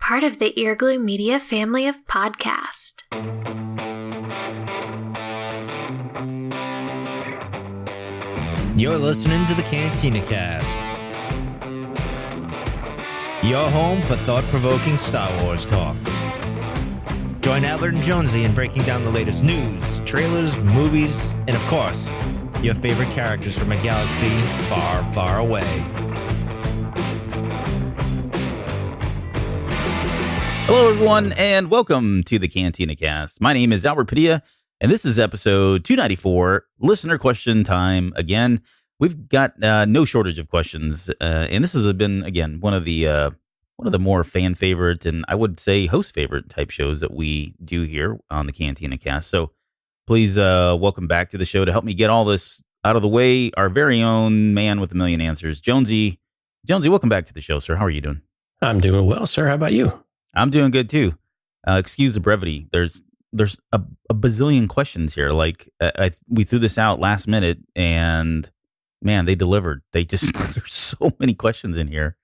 part of the Earglue Media family of podcasts. You're listening to the Cantina Cast, your home for thought-provoking Star Wars talk. Join Albert and Jonesy in breaking down the latest news, trailers, movies, and of course, your favorite characters from a galaxy far, far away. Hello, everyone, and welcome to the Cantina Cast. My name is Albert Padilla, and this is episode 294, listener question time. Again, we've got no shortage of questions, and this has been, again, one of the more fan favorite and I would say host favorite type shows that we do here on the Cantina Cast. So please welcome back to the show to help me get all this out of the way. Our very own man with a million answers, Jonesy. Jonesy, welcome back to the show, sir. How are you doing? I'm doing well, sir. How about you? I'm doing good too. Excuse the brevity. There's a bazillion questions here. Like we threw this out last minute, and man, they delivered. They just there's so many questions in here.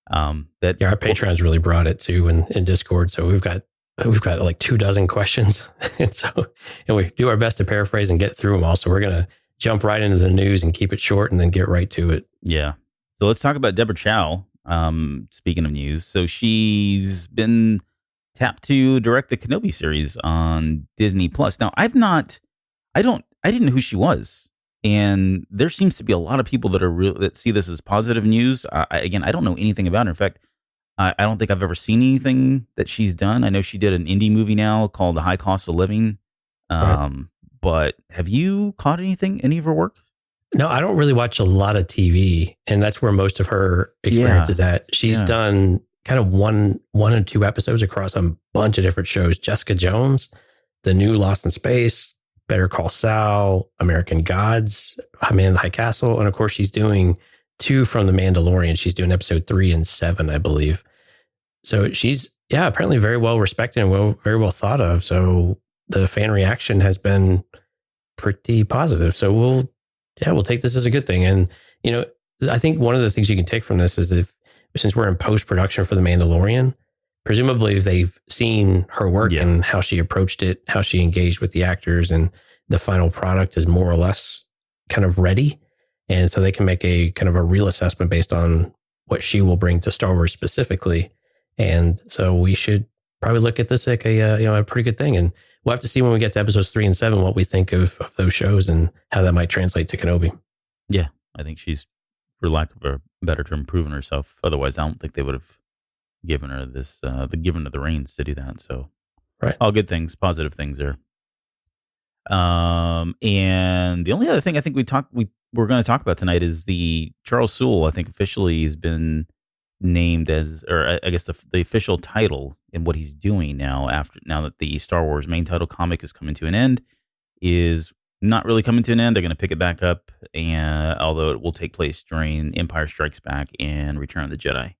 That our patrons really brought it too in Discord. So we've got like 24 questions, and we do our best to paraphrase and get through them all. So we're gonna jump right into the news and keep it short, and then get right to it. Yeah. So let's talk about Deborah Chow. Speaking of news, so she's been tapped to direct the Kenobi series on Disney Plus. Now, I didn't know who she was, and there seems to be a lot of people that see this as positive news. I don't know anything about her. In fact, I don't think I've ever seen anything that she's done. I know she did an indie movie now called The High Cost of Living. Right. But have you caught any of her work? No, I don't really watch a lot of TV, and that's where most of her experience is at. She's done kind of one and two episodes across a bunch of different shows. Jessica Jones, the new Lost in Space, Better Call Saul, American Gods, Man in the High Castle, and of course she's doing 2 from The Mandalorian. She's doing episode 3 and 7, I believe. So she's apparently very well respected and very well thought of. So the fan reaction has been pretty positive. So we'll take this as a good thing. And, I think one of the things you can take from this is since we're in post-production for The Mandalorian, presumably they've seen her work and how she approached it, how she engaged with the actors, and the final product is more or less kind of ready. And so they can make a kind of a real assessment based on what she will bring to Star Wars specifically. And so we should probably look at this like a pretty good thing. And we'll have to see when we get to episodes 3 and 7 what we think of those shows and how that might translate to Kenobi. Yeah, I think she's, for lack of a better term, proven herself. Otherwise, I don't think they would have given her the reins to do that. So, right, all good things, positive things there. And the only other thing I think we're going to talk about tonight is the Charles Soule. I think officially has been named as, or I guess the official title in what he's doing now that the Star Wars main title comic is coming to an end, is not really coming to an end. They're going to pick it back up, and although it will take place during Empire Strikes Back and Return of the Jedi.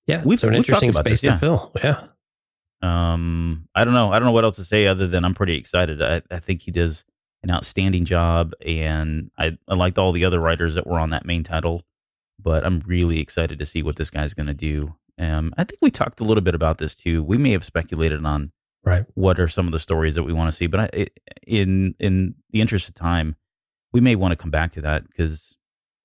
Yeah, so an interesting space to fill. Yeah. I don't know what else to say other than I'm pretty excited. I think he does an outstanding job, and I liked all the other writers that were on that main title, but I'm really excited to see what this guy's going to do. I think we talked a little bit about this too. We may have speculated on what are some of the stories that we want to see, but in the interest of time, we may want to come back to that because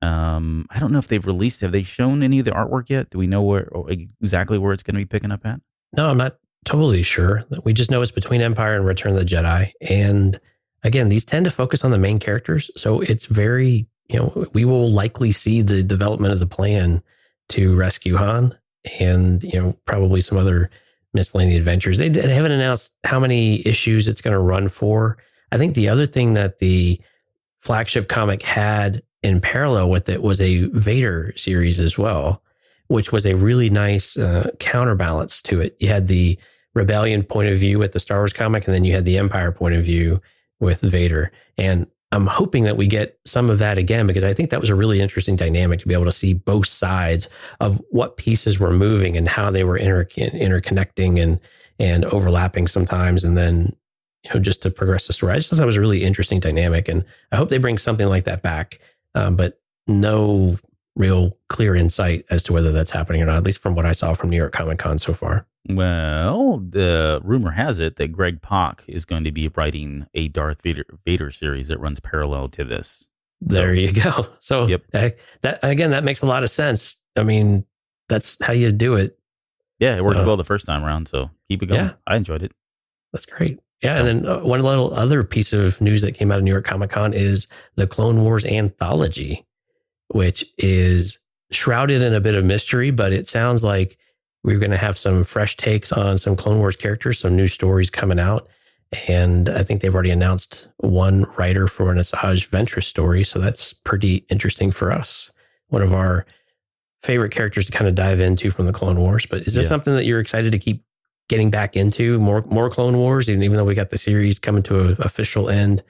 I don't know if have they shown any of the artwork yet? Do we know exactly where it's going to be picking up at? No, I'm not totally sure. We just know it's between Empire and Return of the Jedi. And again, these tend to focus on the main characters. So it's very, we will likely see the development of the plan to rescue Han and, probably some other miscellaneous adventures. They haven't announced how many issues it's going to run for. I think the other thing that the flagship comic had in parallel with it was a Vader series as well, which was a really nice counterbalance to it. You had the Rebellion point of view with the Star Wars comic, and then you had the Empire point of view with Vader. And I'm hoping that we get some of that again, because I think that was a really interesting dynamic to be able to see both sides of what pieces were moving and how they were interconnecting and overlapping sometimes. And then, just to progress the story. I just thought that was a really interesting dynamic. And I hope they bring something like that back. But no real clear insight as to whether that's happening or not, at least from what I saw from New York Comic Con so far. Well, the rumor has it that Greg Pak is going to be writing a Darth Vader series that runs parallel to this. There you go. So Yep. that makes a lot of sense. I mean, that's how you do it. Yeah, it worked well the first time around, so keep it going. Yeah. I enjoyed it. That's great. Yeah, and then one little other piece of news that came out of New York Comic Con is the Clone Wars anthology, which is shrouded in a bit of mystery, but it sounds like we're going to have some fresh takes on some Clone Wars characters, some new stories coming out. And I think they've already announced one writer for an Asajj Ventress story. So that's pretty interesting for us. One of our favorite characters to kind of dive into from the Clone Wars. But is this something that you're excited to keep getting back into? More Clone Wars, even though we got the series coming to an official end,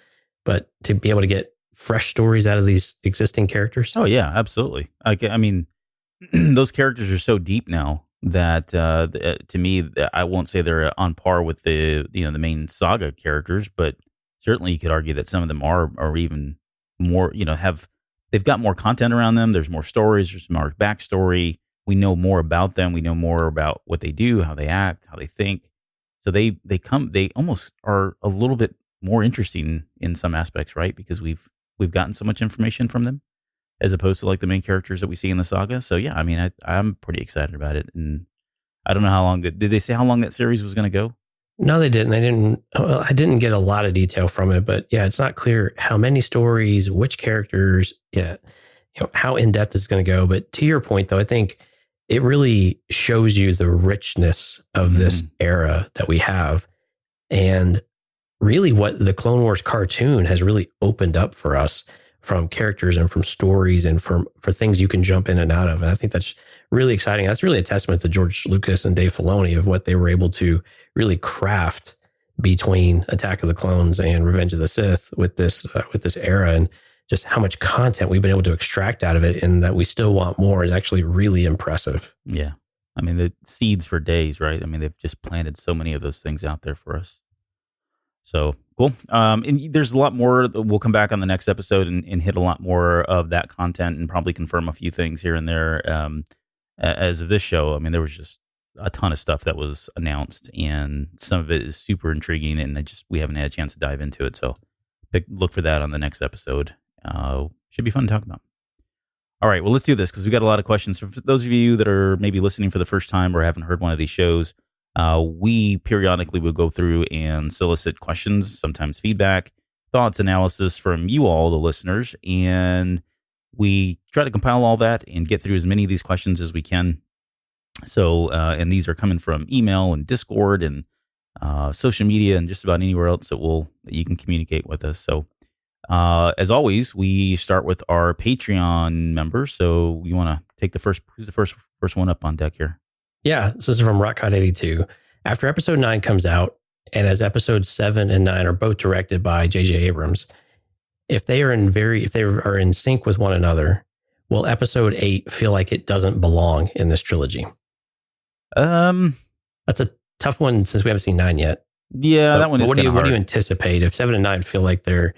but to be able to get fresh stories out of these existing characters? Oh, yeah, absolutely. I mean, those characters are so deep now that to me, I won't say they're on par with the main saga characters, but certainly you could argue that some of them are even more, they've got more content around them. There's more stories, there's more backstory. We know more about them. We know more about what they do, how they act, how they think. So they almost are a little bit more interesting in some aspects, right? Because we've gotten so much information from them, as opposed to like the main characters that we see in the saga. So yeah, I mean, I'm pretty excited about it. And I don't know how long, did they say how long that series was going to go? No, they didn't. I didn't get a lot of detail from it, but yeah, it's not clear how many stories, which characters, how in depth it's going to go. But to your point though, I think it really shows you the richness of this era that we have. And really what the Clone Wars cartoon has really opened up for us from characters and from stories and for things you can jump in and out of. And I think that's really exciting. That's really a testament to George Lucas and Dave Filoni of what they were able to really craft between Attack of the Clones and Revenge of the Sith with this era, and just how much content we've been able to extract out of it and that we still want more is actually really impressive. Yeah. I mean, the seeds for days, right? I mean, they've just planted so many of those things out there for us. So cool. And there's a lot more. We'll come back on the next episode and hit a lot more of that content and probably confirm a few things here and there. As of this show, I mean, there was just a ton of stuff that was announced, and some of it is super intriguing, and we haven't had a chance to dive into it. So look for that on the next episode. Should be fun to talk about. All right, well, let's do this because we got a lot of questions. For those of you that are maybe listening for the first time or haven't heard one of these shows, we periodically will go through and solicit questions, sometimes feedback, thoughts, analysis from you all, the listeners, and we try to compile all that and get through as many of these questions as we can. So, and these are coming from email and Discord and social media and just about anywhere else that you can communicate with us. So, as always, we start with our Patreon members. So, you want to take who's the first one up on deck here? Yeah, so this is from RockCod82. After episode 9 comes out, and as episodes 7 and 9 are both directed by J.J. Abrams, if they are in sync with one another, will episode 8 feel like it doesn't belong in this trilogy? That's a tough one since we haven't seen 9 yet. Yeah, that one is. What do you anticipate if 7 and 9 feel like they're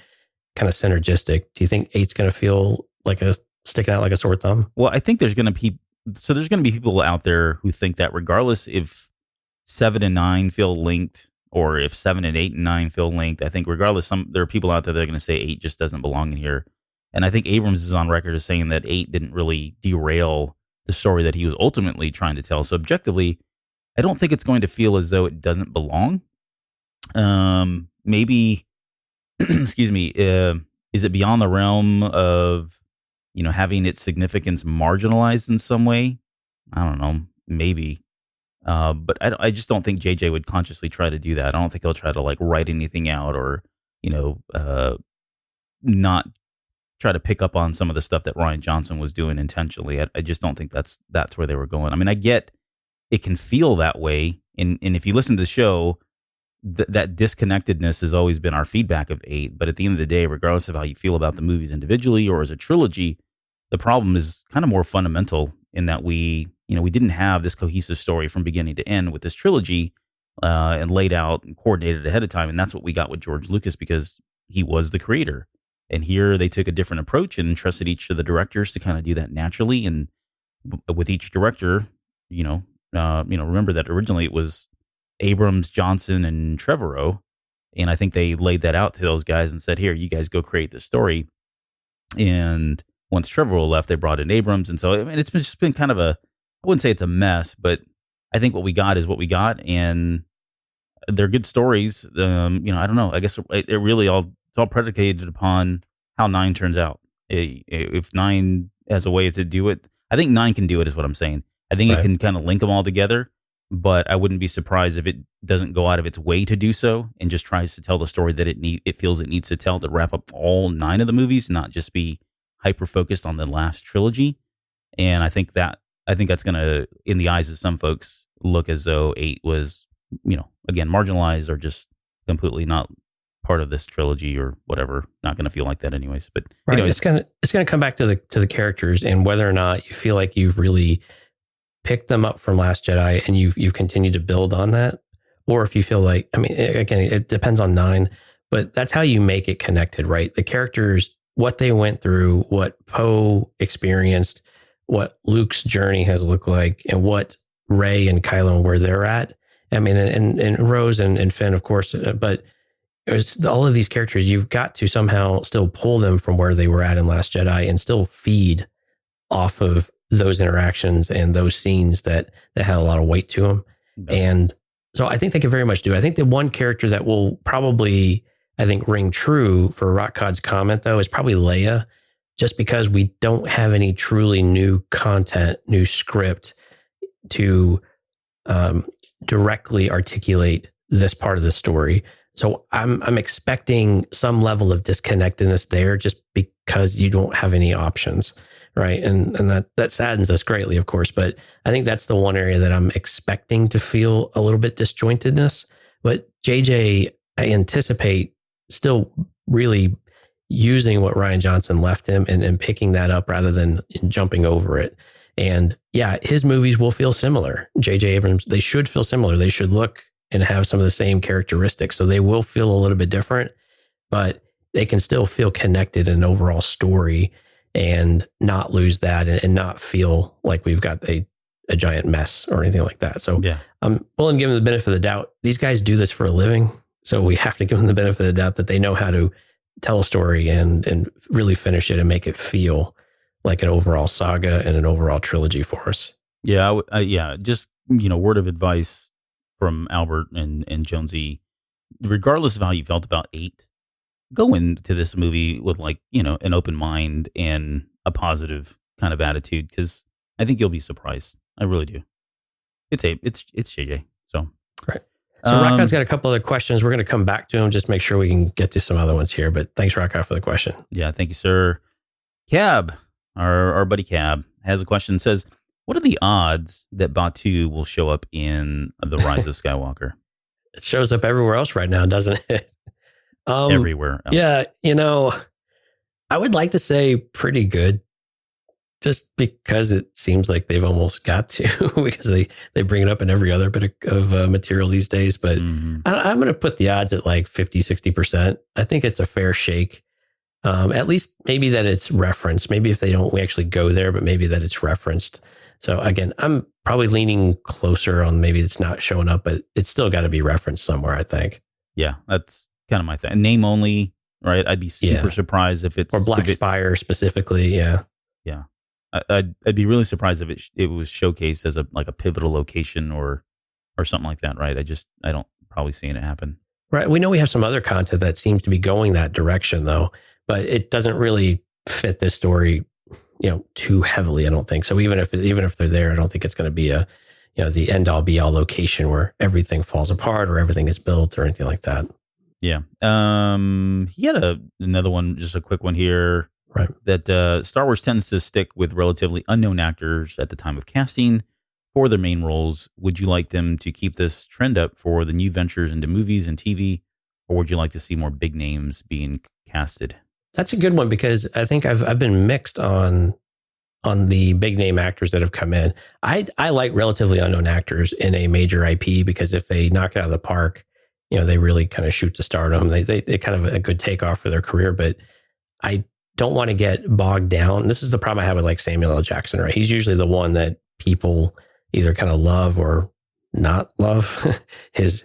kind of synergistic? Do you think 8's going to feel like sticking out like a sore thumb? Well, I think there's going to be people out there who think that regardless if 7 and 9 feel linked or if 7 and 8 and 9 feel linked, I think regardless, there are people out there that are going to say 8 just doesn't belong in here. And I think Abrams is on record as saying that 8 didn't really derail the story that he was ultimately trying to tell. So objectively, I don't think it's going to feel as though it doesn't belong. Maybe, excuse me, is it beyond the realm of, having its significance marginalized in some way? I don't know, maybe. But I just don't think JJ would consciously try to do that. I don't think he'll try to write anything out or, not try to pick up on some of the stuff that Rian Johnson was doing intentionally. I just don't think that's where they were going. I mean, I get it can feel that way. And if you listen to the show, that disconnectedness has always been our feedback of 8. But at the end of the day, regardless of how you feel about the movies individually or as a trilogy, the problem is kind of more fundamental in that we didn't have this cohesive story from beginning to end with this trilogy and laid out and coordinated ahead of time. And that's what we got with George Lucas because he was the creator. And here they took a different approach and trusted each of the directors to kind of do that naturally. And with each director, remember that originally it was Abrams, Johnson, and Trevorrow. And I think they laid that out to those guys and said, here, you guys go create the story. And once Trevorrow left, they brought in Abrams. And so, I mean, it's just been kind of I wouldn't say it's a mess, but I think what we got is what we got. And they're good stories. I don't know. I guess it really it's all predicated upon how 9 turns out. If 9 has a way to do it, I think 9 can do it is what I'm saying. I think it can kind of link them all together, but I wouldn't be surprised if it doesn't go out of its way to do so and just tries to tell the story that it feels it needs to tell to wrap up all 9 of the movies, not just be hyper focused on the last trilogy. And I think that's going to, in the eyes of some folks, look as though 8 was, again, marginalized or just completely not part of this trilogy or whatever. Not going to feel like that anyways. But anyways. It's gonna come back to the characters and whether or not you feel like you've really picked them up from Last Jedi and you've continued to build on that, or if you feel like, I mean, again, it depends on 9, but that's how you make it connected, right? The characters, what they went through, what Poe experienced, what Luke's journey has looked like, and what Rey and Kylo where they're at. I mean, and Rose and Finn, of course, but it's all of these characters, you've got to somehow still pull them from where they were at in Last Jedi and still feed off of those interactions and those scenes that had a lot of weight to them. Okay. And so I think they can very much do it. I think the one character that will probably, ring true for Rockcod's comment, though, is probably Leia, just because we don't have any truly new content, new script to directly articulate this part of the story. So I'm expecting some level of disconnectedness there just because you don't have any options, right? And that saddens us greatly, of course. But I think that's the one area that I'm expecting to feel a little bit disjointedness. But JJ, I anticipate still really using what Rian Johnson left him and picking that up rather than jumping over it. And yeah, his movies will feel similar. J.J. Abrams, they should feel similar. They should look and have some of the same characteristics. So they will feel a little bit different, but they can still feel connected in an overall story and not lose that and not feel like we've got a giant mess or anything like that. So yeah. I'm willing to give them the benefit of the doubt. These guys do this for a living. So we have to give them the benefit of the doubt that they know how to tell a story and really finish it and make it feel like an overall saga and an overall trilogy for us. Yeah. Just, word of advice from Albert and Jonesy, regardless of how you felt about 8, go into this movie with an open mind and a positive kind of attitude, because I think you'll be surprised. I really do. It's JJ. So right. So Rockcod's got a couple other questions. We're going to come back to him. Just make sure we can get to some other ones here. But thanks, Rockcod, for the question. Yeah, thank you, sir. Cab, our buddy Cab, has a question. Says, what are the odds that Batu will show up in The Rise of Skywalker? It shows up everywhere else right now, doesn't it? Everywhere else. Yeah, I would like to say pretty good, just because it seems like they've almost got to, because they bring it up in every other bit of material these days. But I'm going to put the odds at like 50, 60%. I think it's a fair shake. At least maybe that it's referenced. Maybe if we actually go there, but maybe that it's referenced. So again, I'm probably leaning closer on maybe it's not showing up, but it's still got to be referenced somewhere, I think. Yeah, that's kind of my thing. Name only, right? I'd be super surprised if it's... Or Black Spire specifically, yeah. Yeah. I'd be really surprised if it was showcased as a pivotal location or something like that, right? I don't probably seeing it happen. Right. We know we have some other content that seems to be going that direction, though, but it doesn't really fit this story, too heavily, I don't think. So even if they're there, I don't think it's going to be the end all be all location where everything falls apart or everything is built or anything like that. Yeah. He had another one, just a quick one here. Right. That Star Wars tends to stick with relatively unknown actors at the time of casting for their main roles. Would you like them to keep this trend up for the new ventures into movies and TV, or would you like to see more big names being casted? That's a good one, because I think I've been mixed on the big name actors that have come in. I like relatively unknown actors in a major IP, because if they knock it out of the park, they really kind of shoot to stardom. They kind of a good takeoff for their career. But I don't want to get bogged down. This is the problem I have with like Samuel L. Jackson, right? He's usually the one that people either kind of love or not love his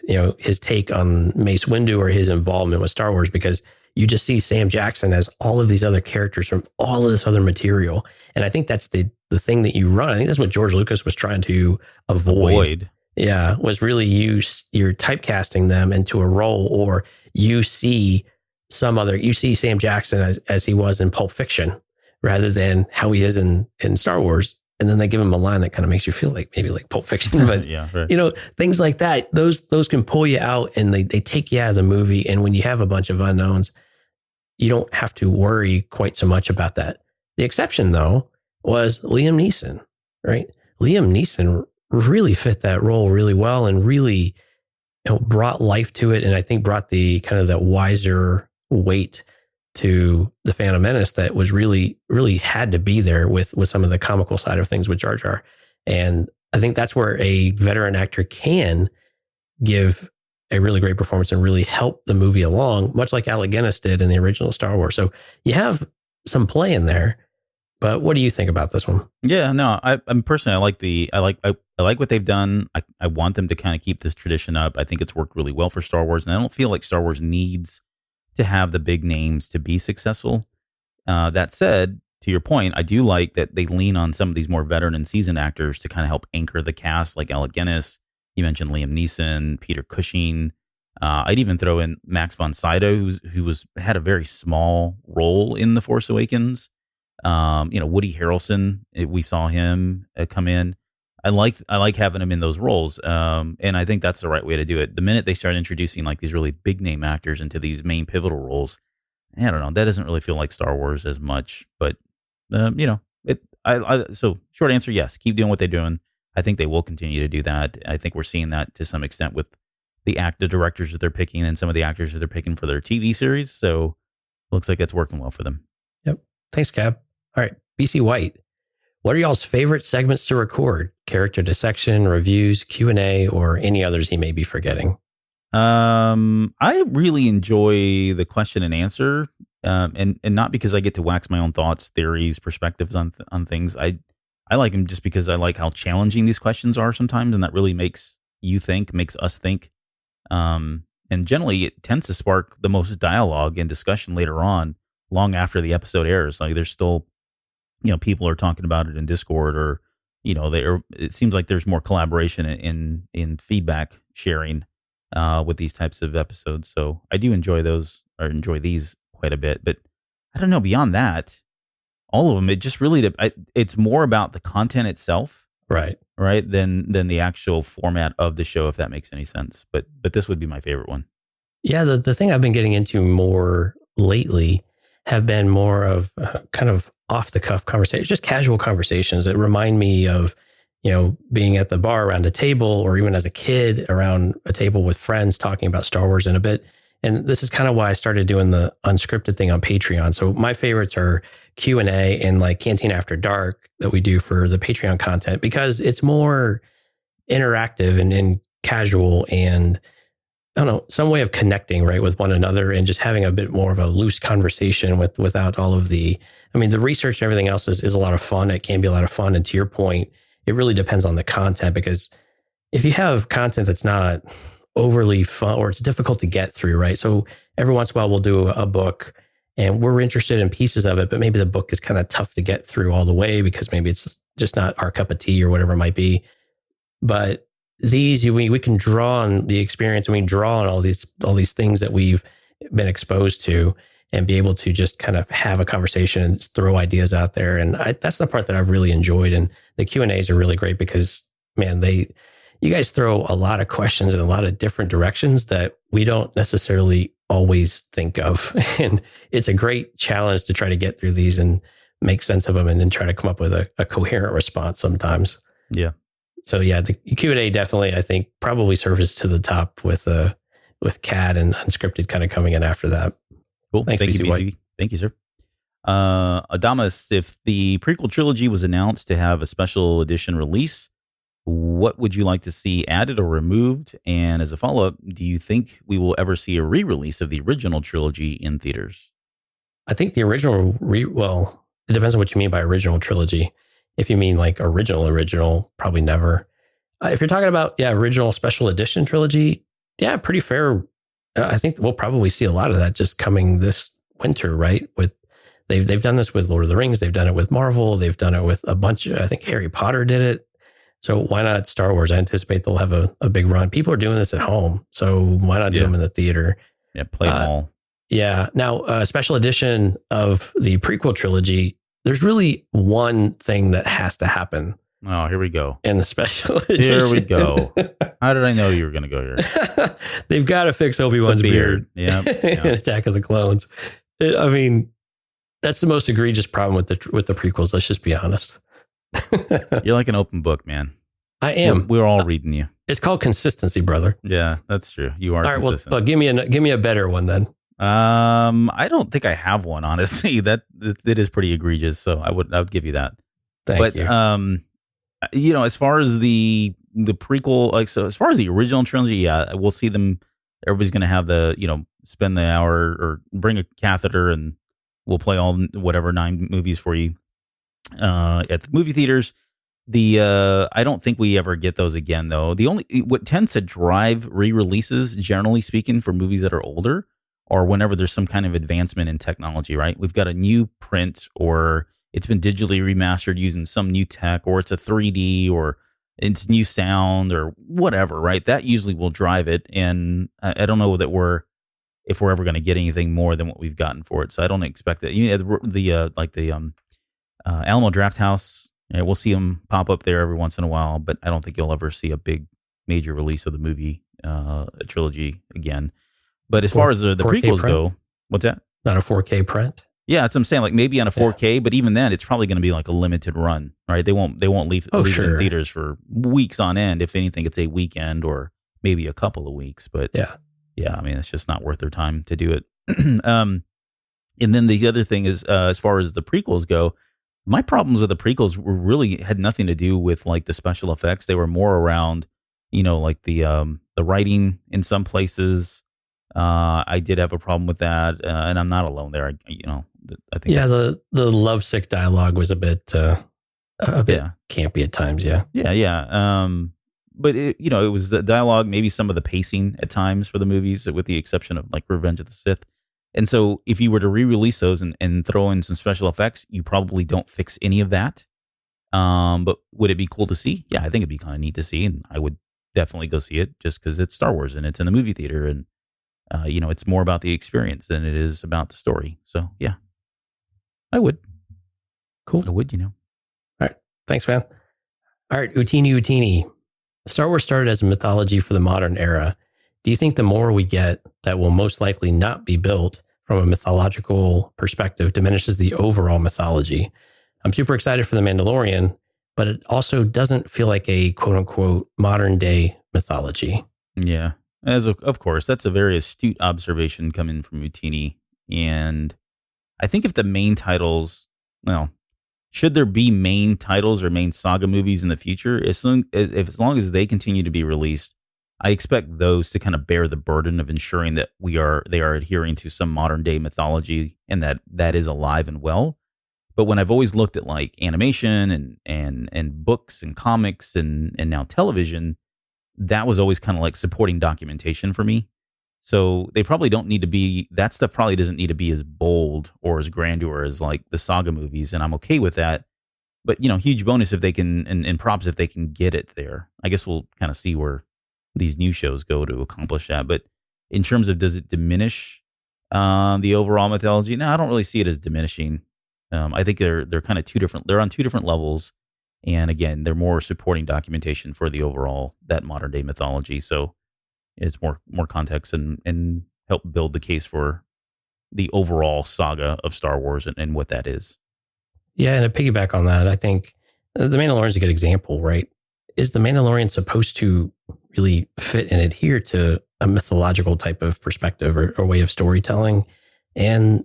take on Mace Windu or his involvement with Star Wars, because you just see Sam Jackson as all of these other characters from all of this other material. And I think that's the thing that you run. I think that's what George Lucas was trying to avoid. Yeah, was really you're typecasting them into a role, or you see Sam Jackson as he was in Pulp Fiction rather than how he is in Star Wars. And then they give him a line that kind of makes you feel like maybe like Pulp Fiction, but yeah, right. Things like that, those can pull you out and they take you out of the movie. And when you have a bunch of unknowns, you don't have to worry quite so much about that. The exception though was Liam Neeson, right? Liam Neeson really fit that role really well and really brought life to it. And I think brought the kind of that wiser weight to the Phantom Menace that was really, really had to be there with some of the comical side of things with Jar Jar. And I think that's where a veteran actor can give a really great performance and really help the movie along, much like Alec Guinness did in the original Star Wars. So you have some play in there, but what do you think about this one? Yeah, no, I'm personally, I like what they've done. I want them to kind of keep this tradition up. I think it's worked really well for Star Wars, and I don't feel like Star Wars needs to have the big names to be successful. That said, to your point, I do like that they lean on some of these more veteran and seasoned actors to kind of help anchor the cast, like Alec Guinness. You mentioned Liam Neeson, Peter Cushing. I'd even throw in Max von Sydow, who had a very small role in The Force Awakens. Woody Harrelson, we saw him come in. I like having him in those roles, and I think that's the right way to do it. The minute they start introducing like these really big name actors into these main pivotal roles, I don't know, that doesn't really feel like Star Wars as much. But so short answer, yes, keep doing what they're doing. I think they will continue to do that. I think we're seeing that to some extent with the directors that they're picking and some of the actors that they're picking for their TV series. So looks like it's working well for them. Yep. Thanks, Cab. All right, BC White. What are y'all's favorite segments to record? Character dissection, reviews, Q&A, or any others he may be forgetting? I really enjoy the question and answer, and not because I get to wax my own thoughts, theories, perspectives on things. I like them just because I like how challenging these questions are sometimes, and that really makes us think. And generally, it tends to spark the most dialogue and discussion later on, long after the episode airs. Like there's still, people are talking about it in Discord, or it seems like there's more collaboration in feedback sharing with these types of episodes. So I do enjoy these quite a bit. But I don't know, beyond that, all of them, it just really, it's more about the content itself, right, than the actual format of the show, if that makes any sense. But this would be my favorite one. Yeah, the thing I've been getting into more lately have been more of kind of off the cuff conversations, just casual conversations that remind me of, being at the bar around a table, or even as a kid around a table with friends talking about Star Wars in a bit. And this is kind of why I started doing the unscripted thing on Patreon. So my favorites are Q&A and like Canteen After Dark that we do for the Patreon content, because it's more interactive and casual, and I don't know, some way of connecting right with one another and just having a bit more of a loose conversation without all of the research and everything else is a lot of fun. It can be a lot of fun. And to your point, it really depends on the content, because if you have content that's not overly fun or it's difficult to get through, right? So every once in a while we'll do a book and we're interested in pieces of it, but maybe the book is kind of tough to get through all the way because maybe it's just not our cup of tea or whatever it might be. But these, we can draw on the experience, and we can draw on all these things that we've been exposed to, and be able to just kind of have a conversation and throw ideas out there. And that's the part that I've really enjoyed. And the Q&As are really great because, man, you guys throw a lot of questions in a lot of different directions that we don't necessarily always think of. And it's a great challenge to try to get through these and make sense of them, and then try to come up with a coherent response sometimes. Yeah. So yeah, the Q&A definitely, I think, probably surfaces to the top with CAD and unscripted kind of coming in after that. Cool. Thanks, Thank BC you, White. BC. Thank you, sir. Adamas, if the prequel trilogy was announced to have a special edition release, what would you like to see added or removed? And as a follow-up, do you think we will ever see a re-release of the original trilogy in theaters? I think the original, well, it depends on what you mean by original trilogy. If you mean like original, probably never. If you're talking about, original special edition trilogy, pretty fair. I think we'll probably see a lot of that just coming this winter, right? With they've done this with Lord of the Rings, they've done it with Marvel, they've done it with a bunch of, I think Harry Potter did it. So why not Star Wars? I anticipate they'll have a big run. People are doing this at home, so why not do them in the theater? Yeah, play them all. Yeah. Now, special edition of the prequel trilogy, there's really one thing that has to happen. Oh, here we go. In the special edition. Here we go. How did I know you were going to go here? They've got to fix Obi-Wan's beard. Yeah. In Attack of the Clones. I mean, that's the most egregious problem with the prequels. Let's just be honest. You're like an open book, man. I am. We're all reading you. It's called consistency, brother. Yeah, that's true. You are. All right. Consistent. Well, give me a better one then. I don't think I have one, honestly. That it is pretty egregious, so I would give you that. Thank you. As far as the prequel, as far as the original trilogy, we'll see them. Everybody's going to have spend the hour or bring a catheter, and we'll play all whatever 9 movies for you at the movie theaters. I don't think we ever get those again, though. What tends to drive re-releases, generally speaking, for movies that are older, or whenever there's some kind of advancement in technology, right? We've got a new print, or it's been digitally remastered using some new tech, or it's a 3D, or it's new sound, or whatever, right? That usually will drive it. And I don't know that if we're ever going to get anything more than what we've gotten for it. So I don't expect that. The Alamo Drafthouse, we'll see them pop up there every once in a while, but I don't think you'll ever see a big major release of the movie trilogy again. But as far as the prequels print? go, what's that? Not a 4K print? Yeah, that's what I'm saying. Like maybe on a 4K, but even then, it's probably going to be like a limited run, right? They won't leave it in theaters for weeks on end. If anything, it's a weekend or maybe a couple of weeks. But yeah, I mean, it's just not worth their time to do it. And then the other thing is, as far as the prequels go, my problems with the prequels had nothing to do with like the special effects. They were more around, like the writing in some places. I did have a problem with that, and I'm not alone there. I think. Yeah, the lovesick dialogue was a bit campy at times. Yeah. But it was the dialogue, maybe some of the pacing at times for the movies, with the exception of like Revenge of the Sith. And so, if you were to re-release those and throw in some special effects, you probably don't fix any of that. But would it be cool to see? Yeah, I think it'd be kind of neat to see, and I would definitely go see it just because it's Star Wars and it's in a movie theater, and it's more about the experience than it is about the story. So yeah, I would. Cool. I would. All right. Thanks, man. All right, Utini. Star Wars started as a mythology for the modern era. Do you think the more we get that will most likely not be built from a mythological perspective diminishes the overall mythology? I'm super excited for The Mandalorian, but it also doesn't feel like a quote unquote modern day mythology. Yeah. Of course, that's a very astute observation coming from Utini. And I think if the main titles, should there be main titles or main saga movies in the future, as long as they continue to be released, I expect those to kind of bear the burden of ensuring that they are adhering to some modern day mythology and that is alive and well. But when I've always looked at like animation and books and comics and now television, that was always kind of like supporting documentation for me. So they probably don't need to be, that stuff probably doesn't need to be as bold or as grandeur as like the saga movies. And I'm okay with that. But, huge bonus if they can, and props if they can get it there. I guess we'll kind of see where these new shows go to accomplish that. But in terms of, does it diminish the overall mythology? No, I don't really see it as diminishing. I think they're kind of they're on two different levels. And again, they're more supporting documentation for the overall, that modern day mythology. So it's more context and help build the case for the overall saga of Star Wars and what that is. Yeah, and to piggyback on that, I think The Mandalorian is a good example, right? Is The Mandalorian supposed to really fit and adhere to a mythological type of perspective or way of storytelling? And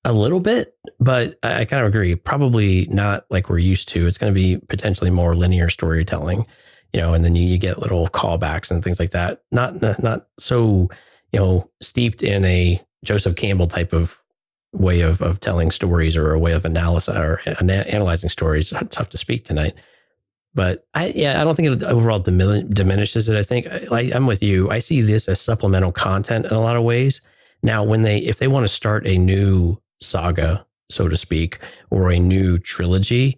a little bit, but I kind of agree. Probably not like we're used to. It's going to be potentially more linear storytelling, and then you get little callbacks and things like that. Not so, steeped in a Joseph Campbell type of way of telling stories or a way of analysis or analyzing stories. It's tough to speak tonight. But I don't think it overall diminishes it. I think I'm with you. I see this as supplemental content in a lot of ways. Now, if they want to start a new saga, so to speak, or a new trilogy,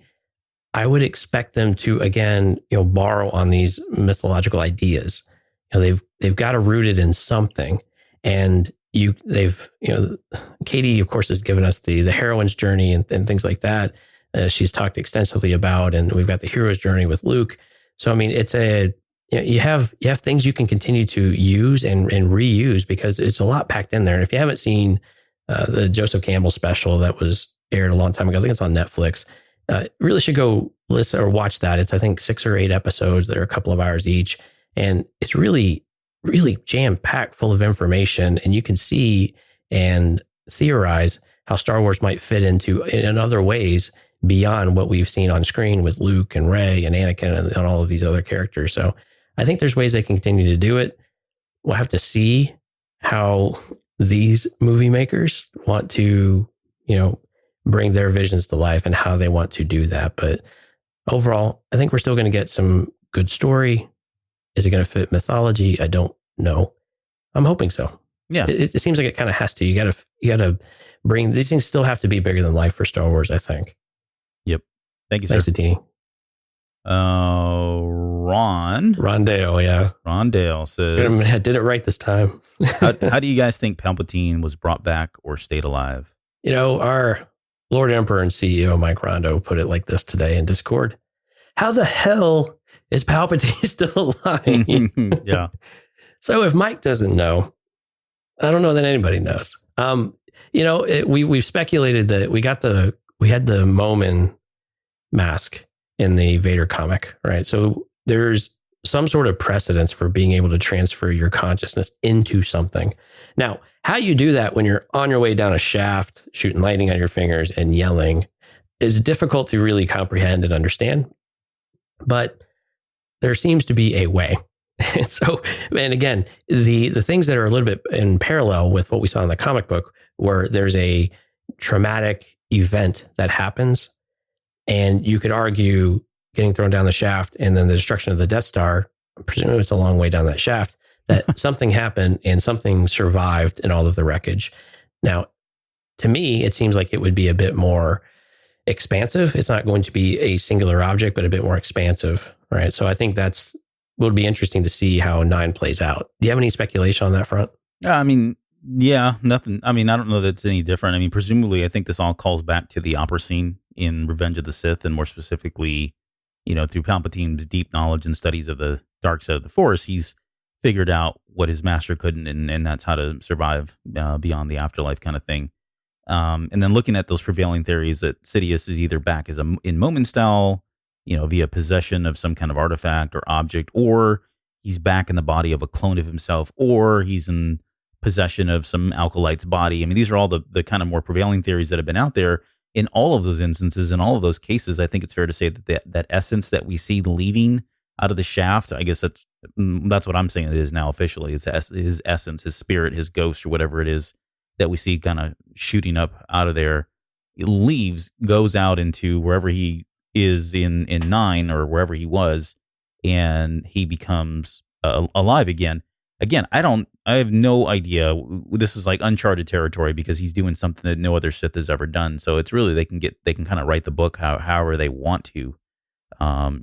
I would expect them to, again, borrow on these mythological ideas. They've got to root it in something. And Katie, of course, has given us the heroine's journey and things like that. She's talked extensively about, and we've got the hero's journey with Luke. So, I mean, it's you have things you can continue to use and reuse because it's a lot packed in there. And if you haven't seen the Joseph Campbell special that was aired a long time ago, I think it's on Netflix, really should go listen or watch that. It's, I think, 6 or 8 episodes that are a couple of hours each. And it's really, really jam-packed full of information. And you can see and theorize how Star Wars might fit in other ways beyond what we've seen on screen with Luke and Rey and Anakin and all of these other characters. So I think there's ways they can continue to do it. We'll have to see how these movie makers want to, bring their visions to life and how they want to do that. But overall, I think we're still going to get some good story. Is it going to fit mythology? I don't know. I'm hoping so. Yeah. It seems like it kind of has to. You got to bring these things. Still have to be bigger than life for Star Wars, I think. Yep. Thank you, sir. Thanks, Atini. Rondale, yeah. Rondale says, I did it right this time. how do you guys think Palpatine was brought back or stayed alive? Our Lord Emperor and CEO Mike Rondo put it like this today in Discord. How the hell is Palpatine still alive? Yeah. So if Mike doesn't know, I don't know that anybody knows. We've speculated that we had the Momin mask in the Vader comic, right? So there's some sort of precedence for being able to transfer your consciousness into something. Now, how you do that when you're on your way down a shaft, shooting lightning on your fingers and yelling is difficult to really comprehend and understand. But there seems to be a way. And again, the things that are a little bit in parallel with what we saw in the comic book, where there's a traumatic event that happens, and you could argue getting thrown down the shaft and then the destruction of the Death Star, presumably it's a long way down that shaft, that something happened and something survived in all of the wreckage. Now, to me, it seems like it would be a bit more expansive. It's not going to be a singular object, but a bit more expansive, right? So I think that's would be interesting to see how 9 plays out. Do you have any speculation on that front? Nothing. I don't know that it's any different. Presumably, I think this all calls back to the opera scene in Revenge of the Sith, and more specifically, through Palpatine's deep knowledge and studies of the dark side of the Force, he's figured out what his master couldn't, and that's how to survive beyond the afterlife kind of thing. And then looking at those prevailing theories that Sidious is either back as in Moment style, via possession of some kind of artifact or object, or he's back in the body of a clone of himself, or he's in possession of some acolyte's body. These are all the kind of more prevailing theories that have been out there. In all of those instances, in all of those cases, I think it's fair to say that essence that we see leaving out of the shaft, I guess that's what I'm saying it is now officially. It's his essence, his spirit, his ghost, or whatever it is that we see kind of shooting up out of there. It leaves, goes out into wherever he is in 9 or wherever he was, and he becomes alive again. Again, I have no idea. This is like uncharted territory because he's doing something that no other Sith has ever done. So it's really, they can kind of write the book however they want to,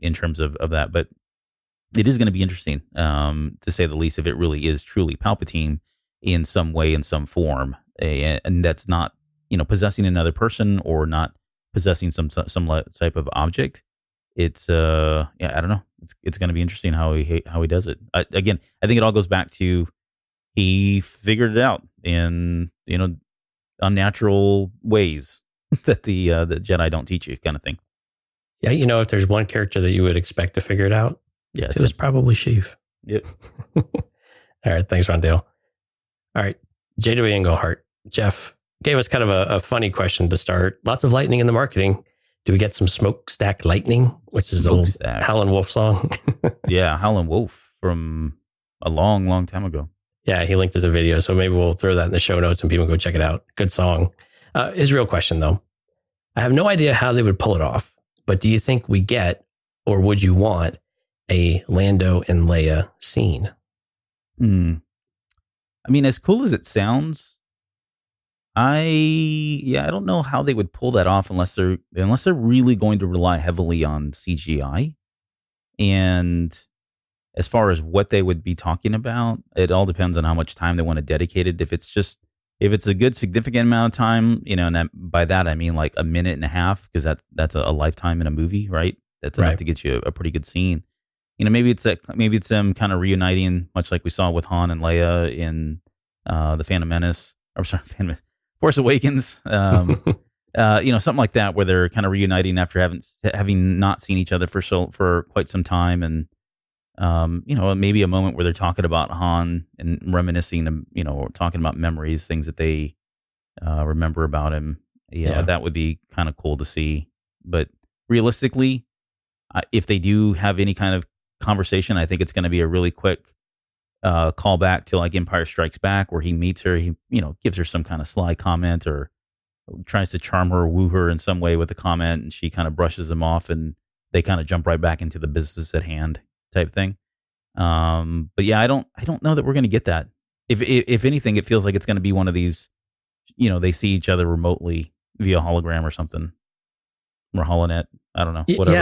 in terms of that. But it is going to be interesting, to say the least, if it really is truly Palpatine in some way, in some form. And that's not, possessing another person or not possessing some type of object. It's I don't know. It's going to be interesting how he does it. Again, I think it all goes back to he figured it out in unnatural ways that the Jedi don't teach you, kind of thing. Yeah, if there's one character that you would expect to figure it out, it was probably Sheev. Yep. All right, thanks, Rondale. All right, J.W. Englehart. Jeff gave us kind of a funny question to start. Lots of lightning in the marketing. Do we get some smokestack lightning, which is an old Howlin' Wolf song? Yeah, Howlin' Wolf from a long, long time ago. Yeah, he linked us a video, so maybe we'll throw that in the show notes and people go check it out. Good song. Israel question, though. I have no idea how they would pull it off, but do you think we get, or would you want, a Lando and Leia scene? I mean, as cool as it sounds, I don't know how they would pull that off unless they're really going to rely heavily on CGI. And as far as what they would be talking about, it all depends on how much time they want to dedicate it. If it's a good significant amount of time, and by that I mean like a minute and a half, because that's a lifetime in a movie, right? That's enough to get you a pretty good scene. Maybe it's them kind of reuniting, much like we saw with Han and Leia in the Phantom Menace. I'm sorry, Force Awakens. Something like that, where they're kind of reuniting after having not seen each other for quite some time, and maybe a moment where they're talking about Han and reminiscing, or talking about memories, things that they remember about him. That would be kind of cool to see. But realistically, if they do have any kind of conversation, I think it's going to be a really quick callback to like Empire Strikes Back, where he meets her, he gives her some kind of sly comment or tries to charm her or woo her in some way with a comment, and she kind of brushes him off, and they kind of jump right back into the business at hand type thing. But yeah, I don't know that we're going to get that. If anything, it feels like it's going to be one of these, they see each other remotely via hologram or something, or holonet. I don't know. Whatever.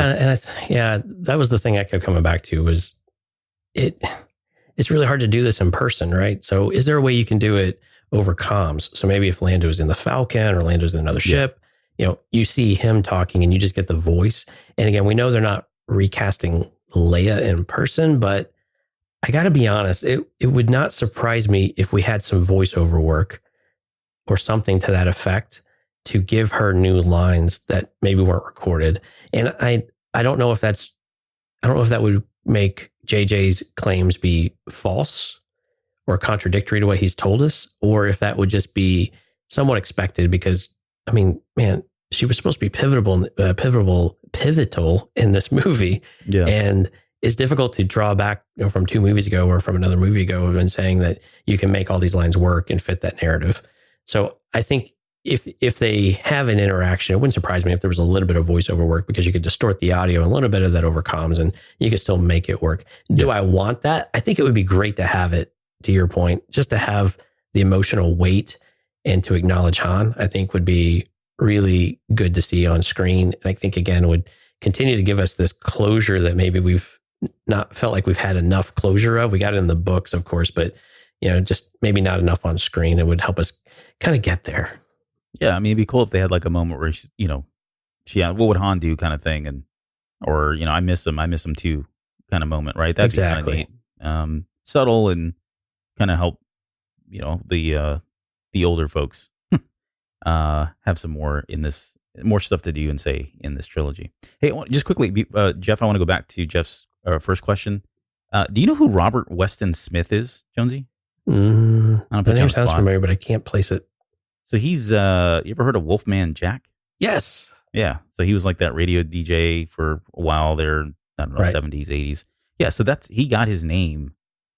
Yeah, and that was the thing I kept coming back to, was it's really hard to do this in person, right? So is there a way you can do it over comms? So maybe if Lando's in the Falcon or Lando's in another ship, you see him talking and you just get the voice. And again, we know they're not recasting Leia in person, but I got to be honest, it would not surprise me if we had some voiceover work or something to that effect to give her new lines that maybe weren't recorded. And I don't know if that would make JJ's claims be false or contradictory to what he's told us, or if that would just be somewhat expected, because I mean, man, she was supposed to be pivotal in this movie. Yeah. And it's difficult to draw back from 2 movies ago or from another movie ago and saying that you can make all these lines work and fit that narrative. So I think if they have an interaction, it wouldn't surprise me if there was a little bit of voiceover work, because you could distort the audio and a little bit of that over comms and you could still make it work. Yeah. Do I want that? I think it would be great to have it, to your point, just to have the emotional weight and to acknowledge Han, I think would be really good to see on screen. And I think, again, would continue to give us this closure that maybe we've not felt like we've had enough closure of. We got it in the books, of course, but just maybe not enough on screen. It would help us kind of get there. Yeah, I mean, it'd be cool if they had like a moment where what would Han do kind of thing, or I miss him too kind of moment, right? That'd be kind of neat. Subtle and kind of help the older folks have some more stuff to do and say in this trilogy. Hey, just quickly, Jeff, I want to go back to Jeff's first question. Do you know who Robert Weston Smith is, Jonesy? The name sounds familiar, but I can't place it. So he's, you ever heard of Wolfman Jack? Yes. Yeah. So he was like that radio DJ for a while there, I don't know, right. 70s, 80s. Yeah. So he got his name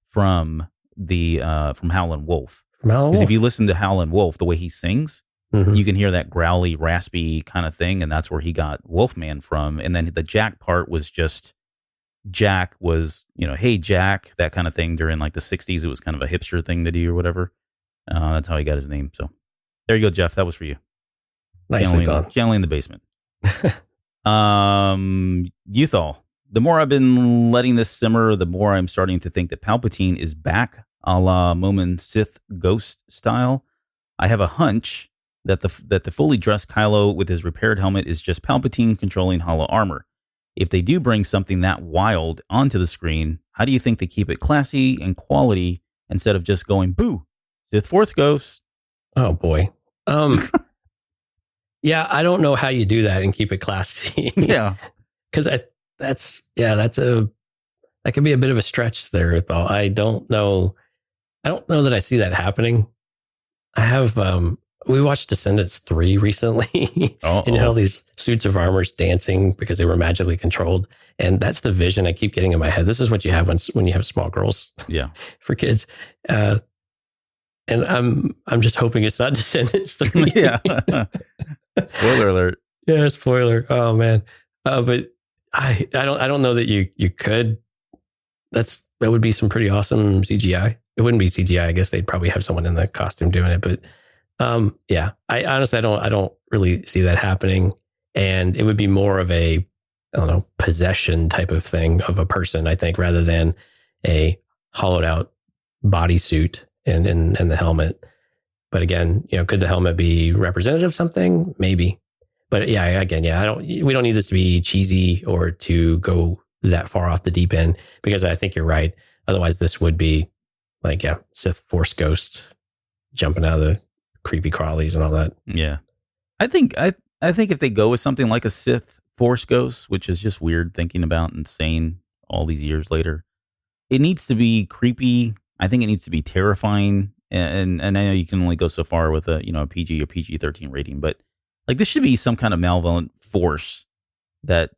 from from Howlin' Wolf. Because if you listen to Howlin' Wolf, the way he sings, you can hear that growly, raspy kind of thing. And that's where he got Wolfman from. And then the Jack part was just, Jack was, hey, Jack, that kind of thing during like the 60s. It was kind of a hipster thing to do or whatever. That's how he got his name. So there you go, Jeff. That was for you. Nicely done. Channeling the basement. Youthall. The more I've been letting this simmer, the more I'm starting to think that Palpatine is back, a la Momin Sith Ghost style. I have a hunch that the fully dressed Kylo with his repaired helmet is just Palpatine controlling hollow armor. If they do bring something that wild onto the screen, how do you think they keep it classy and quality instead of just going, boo, Sith Force Ghost? Oh, boy. Yeah, I don't know how you do that and keep it classy. Yeah. Because that could be a bit of a stretch there, though. I don't know that I see that happening. I have, we watched Descendants 3 recently, and you had all these suits of armor dancing because they were magically controlled. And that's the vision I keep getting in my head. This is what you have when you have small girls. Yeah. For kids. And I'm just hoping it's not Descendants 3. Yeah. Spoiler alert. Yeah, spoiler. Oh man. But I don't know that you could. That would be some pretty awesome CGI. It wouldn't be CGI. I guess they'd probably have someone in the costume doing it. But yeah, I honestly I don't really see that happening. And it would be more of a, I don't know, possession type of thing of a person, I think, rather than a hollowed out bodysuit and the helmet. But again, could the helmet be representative of something? Maybe. But yeah, again, we don't need this to be cheesy or to go that far off the deep end, because I think you're right. Otherwise, this would be like, Sith Force Ghost jumping out of the creepy crawlies and all that. Yeah. I think if they go with something like a Sith Force Ghost, which is just weird thinking about and saying all these years later, it needs to be creepy. I think it needs to be terrifying. And I know you can only go so far with a PG or PG-13 rating, but like this should be some kind of malevolent force that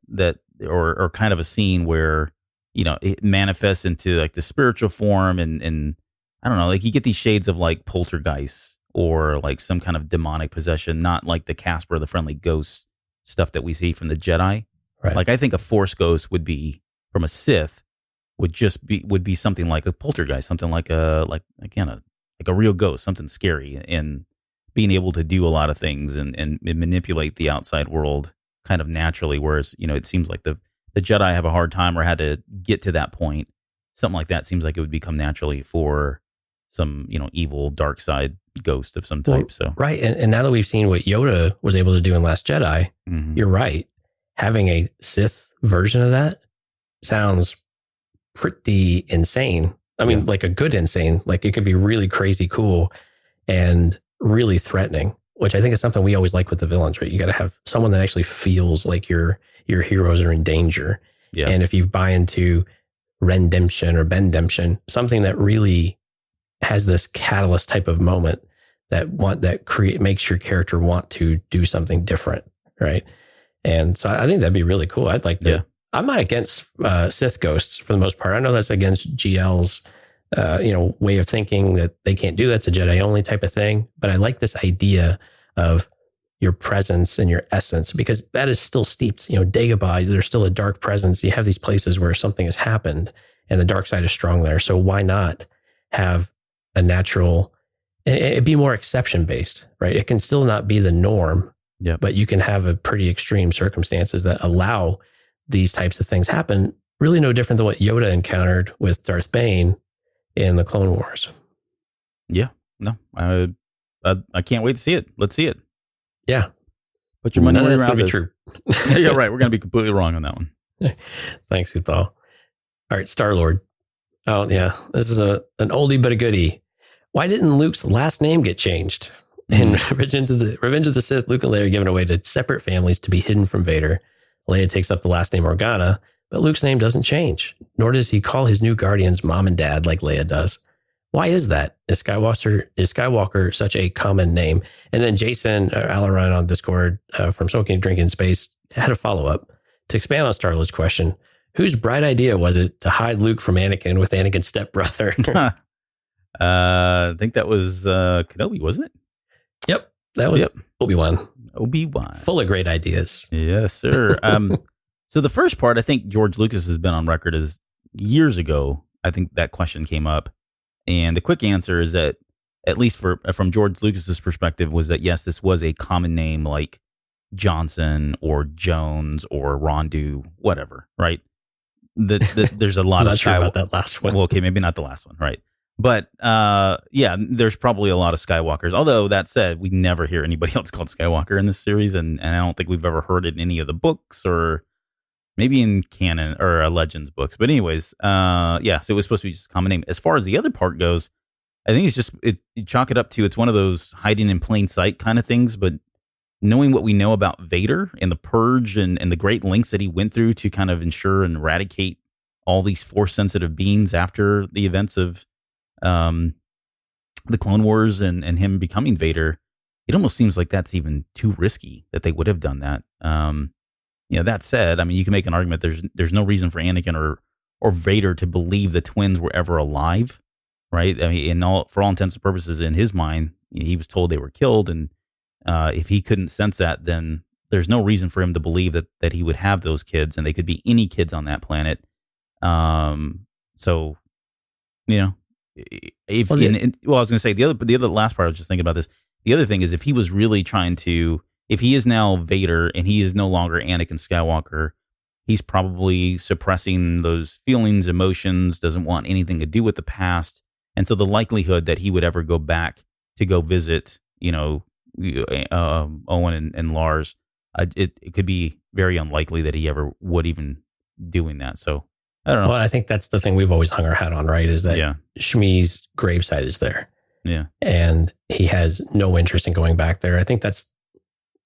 or kind of a scene where it manifests into like the spiritual form, and I don't know, like you get these shades of like poltergeist or like some kind of demonic possession, not like the Casper the Friendly Ghost stuff that we see from the Jedi. Right. Like I think a Force Ghost would be from a Sith would be something like a poltergeist, something like a real ghost, something scary, and being able to do a lot of things and manipulate the outside world kind of naturally. Whereas, it seems like the Jedi have a hard time or had to get to that point. Something like that seems like it would become naturally for some, evil dark side ghost of some type. Well, so right. And now that we've seen what Yoda was able to do in Last Jedi, You're right. Having a Sith version of that sounds pretty insane. I mean, like a good insane. Like it could be really crazy cool and really threatening, which I think is something we always like with the villains, right? You got to have someone that actually feels like your heroes are in danger. Yeah. And if you buy into Rendemption or Bendemption, something that really has this catalyst type of moment that makes your character want to do something different, right? And so I think that'd be really cool. I'd like to. Yeah. I'm not against Sith ghosts for the most part. I know that's against GL's way of thinking that they can't do that's a Jedi only type of thing. But I like this idea of your presence and your essence, because that is still steeped. Dagobah, there's still a dark presence. You have these places where something has happened and the dark side is strong there. So why not have a natural, and it'd be more exception based, right? It can still not be the norm, but you can have a pretty extreme circumstances that allow these types of things happen. Really no different than what Yoda encountered with Darth Bane in the Clone Wars. Yeah, no, I can't wait to see it. Let's see it. Yeah. Put your money where your mouth is. True. Yeah, right. We're going to be completely wrong on that one. Thanks, Uthal. All right, Star-Lord. Oh, yeah. This is an oldie but a goodie. Why didn't Luke's last name get changed? In Revenge of the Sith, Luke and Leia are given away to separate families to be hidden from Vader. Leia takes up the last name Organa, but Luke's name doesn't change, nor does he call his new guardians mom and dad like Leia does. Why is that? Is Skywalker such a common name? And then Jason Alaran on Discord from Smoking Drink in Space had a follow-up to expand on Star-Lord's question. Whose bright idea was it to hide Luke from Anakin with Anakin's stepbrother? I think that was Kenobi, wasn't it? Yep. That was Obi-Wan. Obi-Wan. Full of great ideas. Yes, sir. So the first part, I think George Lucas has been on record as years ago. I think that question came up. And the quick answer is that, at least from George Lucas's perspective, was that, yes, this was a common name like Johnson or Jones or Rondu, whatever, right? There's a lot I'm of not sure about that last one. Well, okay, maybe not the last one, right? But there's probably a lot of Skywalkers. Although that said, we never hear anybody else called Skywalker in this series, and I don't think we've ever heard it in any of the books or maybe in canon or Legends books. But anyways, so it was supposed to be just a common name. As far as the other part goes, I think you chalk it up to, it's one of those hiding in plain sight kind of things. But knowing what we know about Vader and the Purge and the great lengths that he went through to kind of ensure and eradicate all these Force-sensitive beings after the events of the Clone Wars and him becoming Vader, it almost seems like that's even too risky that they would have done that. That said, I mean, you can make an argument there's no reason for Anakin or Vader to believe the twins were ever alive. right? I mean, for all intents and purposes, in his mind, he was told they were killed, and if he couldn't sense that, then there's no reason for him to believe that he would have those kids, and they could be any kids on that planet. So, you know, if Well, I was going to say the other last part. I was just thinking about this. The other thing is, if he was really trying to, if he is now Vader and he is no longer Anakin Skywalker, he's probably suppressing those feelings, emotions, doesn't want anything to do with the past. And so the likelihood that he would ever go back to go visit, you know, Owen and Lars, it could be very unlikely that he ever would even doing that. So I don't know. Well, I think that's the thing we've always hung our hat on, right? Is that Shmi's gravesite is there. Yeah. And he has no interest in going back there. I think that's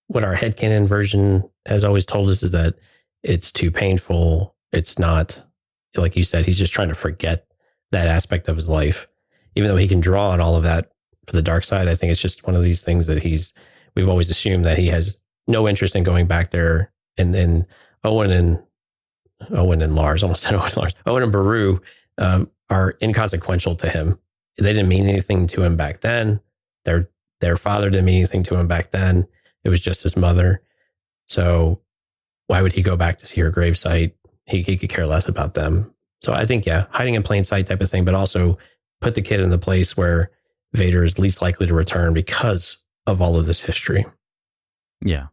what our headcanon version has always told us, is that it's too painful. It's not, like you said, he's just trying to forget that aspect of his life. Even though he can draw on all of that for the dark side, I think it's just one of these things that we've always assumed that he has no interest in going back there. And then Owen and Lars, almost said Owen and Lars, Owen and Beru are inconsequential to him. They didn't mean anything to him back then. Their father didn't mean anything to him back then. It was just his mother. So why would he go back to see her gravesite? He could care less about them. So I think, hiding in plain sight type of thing, but also put the kid in the place where Vader is least likely to return because of all of this history. Yeah.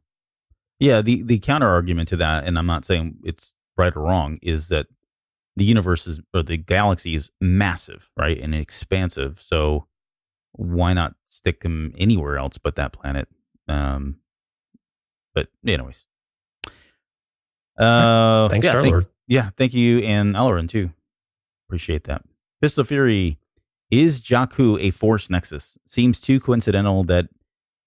Yeah. The counter argument to that, and I'm not saying it's right or wrong, is that the universe or the galaxy is massive, right? And expansive. So why not stick him anywhere else but that planet? But anyways. Thanks, Star-Lord. Thank you, and Alarin too. Appreciate that. Pistol Fury, is Jakku a Force Nexus? Seems too coincidental that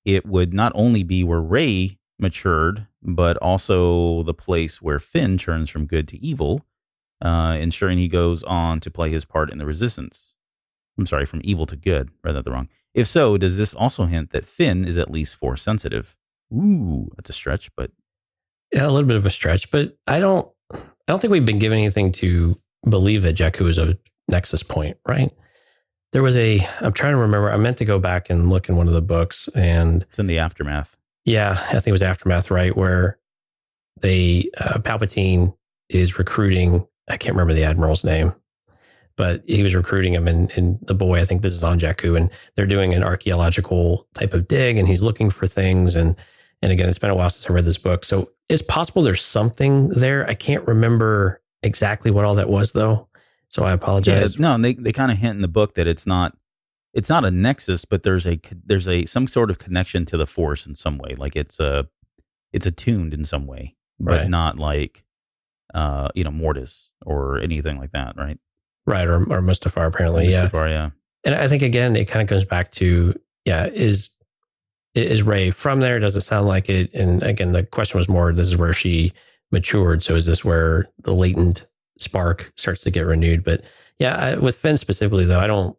it would not only be where Rey matured, but also the place where Finn turns from good to evil, ensuring he goes on to play his part in the Resistance. I'm sorry, from evil to good. Read that wrong. If so, does this also hint that Finn is at least Force sensitive? Ooh, that's a stretch, but yeah, a little bit of a stretch. But I don't think we've been given anything to believe that Jakku is a Nexus point, right? There was I'm trying to remember. I meant to go back and look in one of the books, and it's in the Aftermath. Yeah, I think it was Aftermath, right? Where Palpatine is recruiting. I can't remember the admiral's name, but he was recruiting him, and the boy, I think this is on Jakku, and they're doing an archaeological type of dig, and he's looking for things. And again, it's been a while since I read this book, so it's possible there's something there. I can't remember exactly what all that was, though. So I apologize. Yeah, no, and they kind of hint in the book that it's not a nexus, but there's some sort of connection to the Force in some way. Like it's attuned in some way, but not like Mortis or anything like that, right? Right, or Mustafar apparently. Mustafar, yeah. And I think again, it kind of goes back to is Rey from there? Does it sound like it? And again, the question was more, this is where she matured. So is this where the latent spark starts to get renewed? But with Finn specifically, though, I don't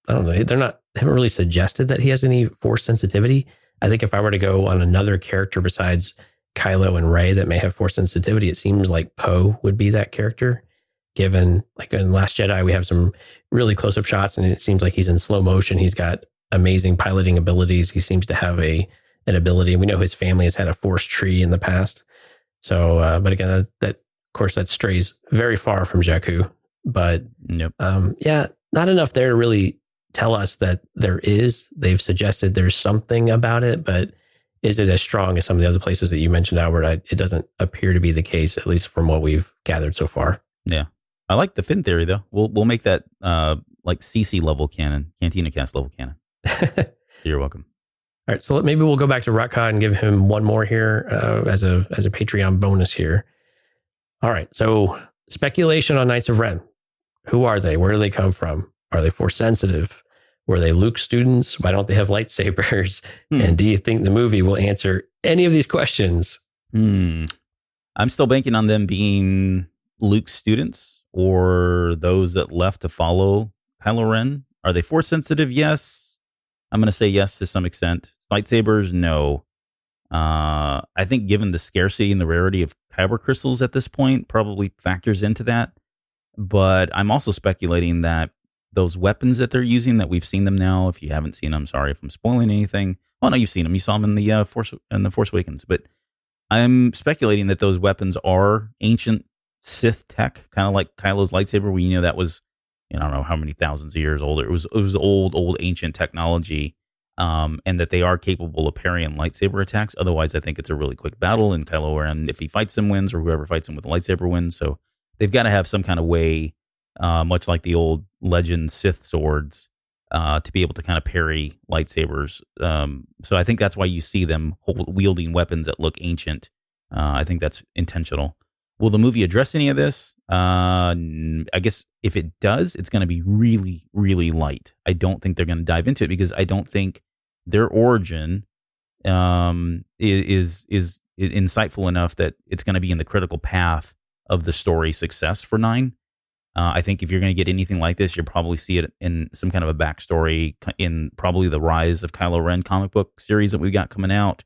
know. They haven't really suggested that he has any Force sensitivity. I think if I were to go on another character besides Kylo and Rey that may have Force sensitivity, it seems like Poe would be that character. Given, like in Last Jedi, we have some really close-up shots, and it seems like he's in slow motion. He's got amazing piloting abilities. He seems to have an ability. We know his family has had a Force tree in the past. So, but again, that of course that strays very far from Jakku. But not enough there to really tell us that there is. They've suggested there's something about it, but is it as strong as some of the other places that you mentioned, Albert? It doesn't appear to be the case, at least from what we've gathered so far. Yeah. I like the Finn theory, though. We'll make that like CC level canon, Cantina Cast level canon. You're welcome. All right, so maybe we'll go back to Rutcott and give him one more here as a Patreon bonus here. All right, so speculation on Knights of Ren. Who are they? Where do they come from? Are they Force sensitive? Were they Luke students? Why don't they have lightsabers? And do you think the movie will answer any of these questions? I'm still banking on them being Luke students or those that left to follow Kylo Ren. Are they Force sensitive? Yes. I'm going to say yes to some extent. Lightsabers? No. I think given the scarcity and the rarity of kyber crystals at this point, probably factors into that. But I'm also speculating that those weapons that they're using that we've seen them now. If you haven't seen them, sorry if I'm spoiling anything. Oh no, you've seen them. You saw them in the Force Awakens. But I'm speculating that those weapons are ancient Sith tech, kind of like Kylo's lightsaber. We know that was, I don't know how many thousands of years old. It was old ancient technology, and that they are capable of parrying lightsaber attacks. Otherwise, I think it's a really quick battle, and Kylo Ren, if he fights them, wins, or whoever fights him with a lightsaber wins. So they've got to have some kind of way, much like the old legend Sith swords, to be able to kind of parry lightsabers. So I think that's why you see them wielding weapons that look ancient. I think that's intentional. Will the movie address any of this? I guess if it does, it's going to be really, really light. I don't think they're going to dive into it because I don't think their origin is insightful enough that it's going to be in the critical path of the story success for 9. I think if you're going to get anything like this, you'll probably see it in some kind of a backstory in probably the Rise of Kylo Ren comic book series that we got coming out,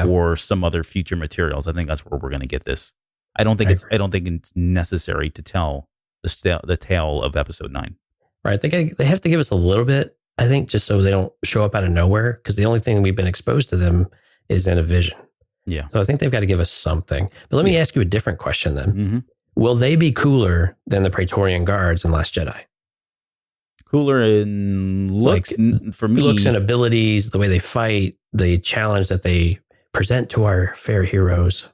or some other future materials. I think that's where we're going to get this. I don't think it's necessary to tell the tale of Episode 9. Right. They have to give us a little bit, I think, just so they don't show up out of nowhere, because the only thing we've been exposed to them is in a vision. Yeah. So I think they've got to give us something. But let me ask you a different question then. Mm-hmm. Will they be cooler than the Praetorian Guards in Last Jedi? Cooler in looks, for me. Looks and abilities, the way they fight, the challenge that they present to our fair heroes.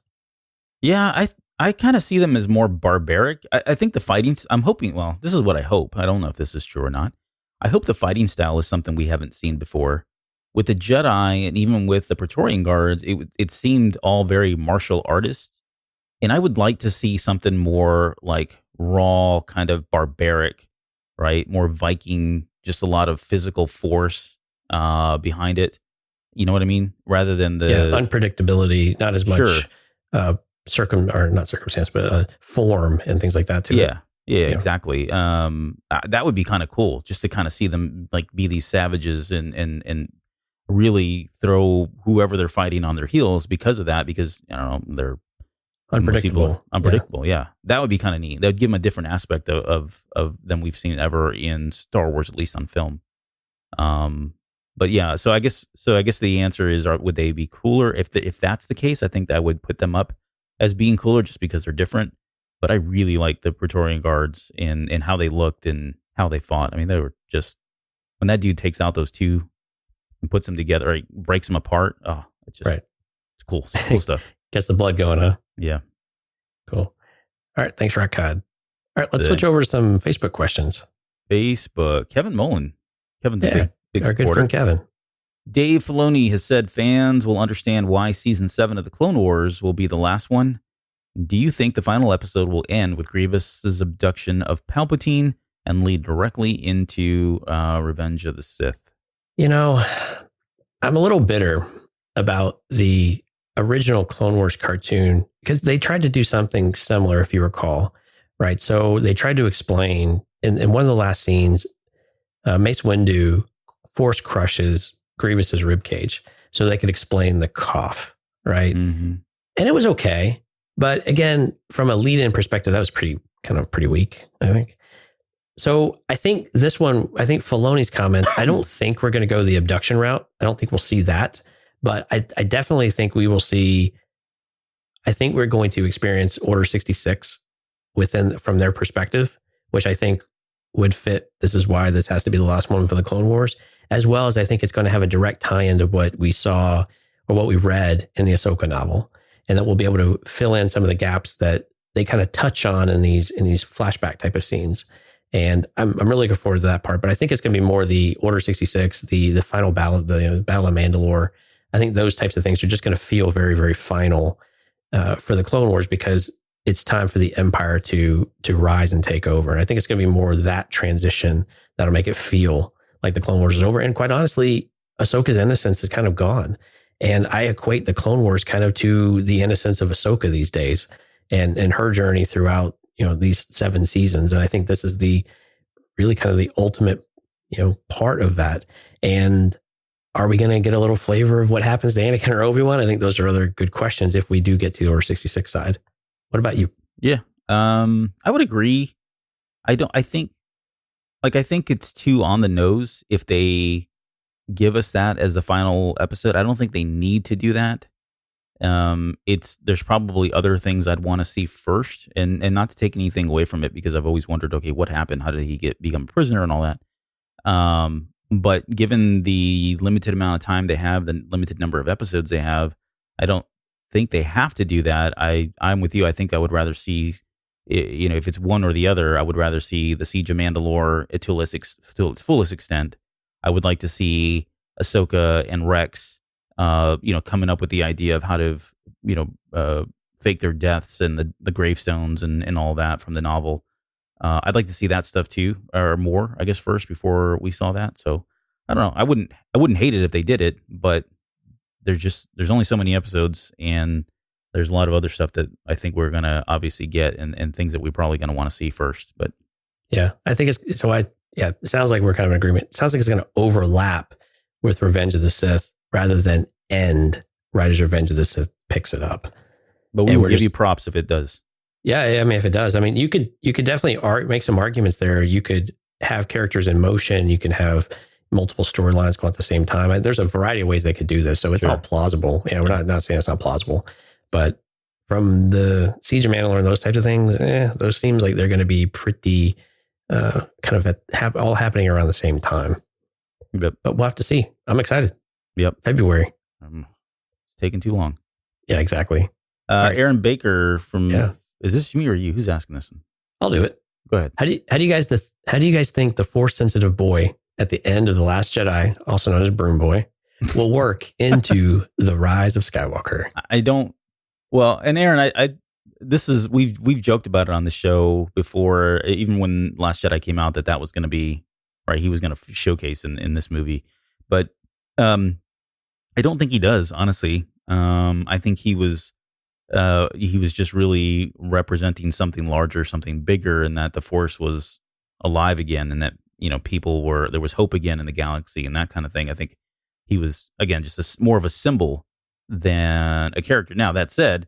Yeah, I kind of see them as more barbaric. I think the fighting, I'm hoping, well, this is what I hope. I don't know if this is true or not. I hope the fighting style is something we haven't seen before. With the Jedi and even with the Praetorian Guards, it seemed all very martial artists. And I would like to see something more like raw, kind of barbaric, right? More Viking, just a lot of physical force behind it. You know what I mean? Rather than the unpredictability, not as much not circumstance, but form and things like that too. Yeah, exactly. That would be kind of cool, just to kind of see them like be these savages and really throw whoever they're fighting on their heels because of that. Because I don't know, they're unpredictable. Yeah, that would be kind of neat. That would give them a different aspect of than we've seen ever in Star Wars, at least on film. But yeah, so I guess the answer is, would they be cooler? If that's the case, I think that would put them up as being cooler just because they're different. But I really like the Praetorian Guards and how they looked and how they fought. I mean, they were just, when that dude takes out those two and puts them together, or breaks them apart. Oh, it's just, it's cool. It's cool stuff. Gets the blood going, huh? Yeah. Cool. All right. Thanks, Rock Cod. All right. Let's switch over to some Facebook questions. Facebook. Kevin Mullen. Kevin's big our good friend Kevin. Dave Filoni has said fans will understand why season 7 of the Clone Wars will be the last one. Do you think the final episode will end with Grievous's abduction of Palpatine and lead directly into Revenge of the Sith? You know, I'm a little bitter about the original Clone Wars cartoon because they tried to do something similar, if you recall, right? So they tried to explain in one of the last scenes, Mace Windu force crushes Grievous's ribcage so they could explain the cough, right? Mm-hmm. And it was okay. But again, from a lead-in perspective, that was pretty weak, I think. So I think this one, Filoni's comment, I don't think we're going to go the abduction route. I don't think we'll see that. But I definitely think we will see, I think we're going to experience Order 66 from their perspective, which I think would fit. This is why this has to be the last one for the Clone Wars, as well as I think it's going to have a direct tie into what we saw or what we read in the Ahsoka novel. And that we'll be able to fill in some of the gaps that they kind of touch on in these flashback type of scenes. And I'm really looking forward to that part. But I think it's going to be more the Order 66, the final battle, the Battle of Mandalore. I think those types of things are just going to feel very, very final for the Clone Wars because it's time for the Empire to rise and take over. And I think it's going to be more that transition that'll make it feel like the Clone Wars is over. And quite honestly, Ahsoka's innocence is kind of gone. And I equate the Clone Wars kind of to the innocence of Ahsoka these days and her journey throughout, these 7 seasons. And I think this is really kind of the ultimate, part of that. And are we going to get a little flavor of what happens to Anakin or Obi-Wan? I think those are other good questions if we do get to the Order 66 side. What about you? Yeah. I would agree. I think like, I think it's too on the nose if they give us that as the final episode. I don't think they need to do that. There's probably other things I'd want to see first, and not to take anything away from it, because I've always wondered, okay, what happened? How did he become a prisoner and all that? But given the limited amount of time they have, the limited number of episodes they have, I don't think they have to do that. I'm with you. I think I would rather see, if it's one or the other, I would rather see the Siege of Mandalore to its fullest extent. I would like to see Ahsoka and Rex, coming up with the idea of how to, fake their deaths and the gravestones and all that from the novel. I'd like to see that stuff too, or more, I guess, first before we saw that. So I don't know. I wouldn't hate it if they did it, but there's only so many episodes, and there's a lot of other stuff that I think we're gonna obviously get, and things that we're probably gonna want to see first. But yeah, I think it's so. It sounds like we're kind of in agreement. It sounds like it's going to overlap with Revenge of the Sith rather than end right as Revenge of the Sith picks it up. But we will give you props if it does. Yeah, I mean, if it does, I mean, you could definitely make some arguments there. You could have characters in motion. You can have multiple storylines go at the same time. There's a variety of ways they could do this, so it's all plausible. Yeah, we're not saying it's not plausible, but from the Siege of Mandalore and those types of things, those seems like they're going to be pretty kind of all happening around the same time. Yep. But we'll have to see. I'm excited. Yep. February. It's taking too long. Yeah, exactly. Right. Aaron Baker from. Is this me or you? Who's asking this one? I'll do it. Go ahead. How do you guys think the Force sensitive boy at the end of The Last Jedi, also known as Broom Boy, will work into the Rise of Skywalker? I don't. Well, and Aaron, we've joked about it on the show before, even when Last Jedi came out, that was going to be right. He was going to showcase in this movie, but I don't think he does. Honestly, I think he was just really representing something larger, something bigger, and that the Force was alive again, and that there was hope again in the galaxy and that kind of thing. I think he was, again, just more of a symbol than a character. Now, that said,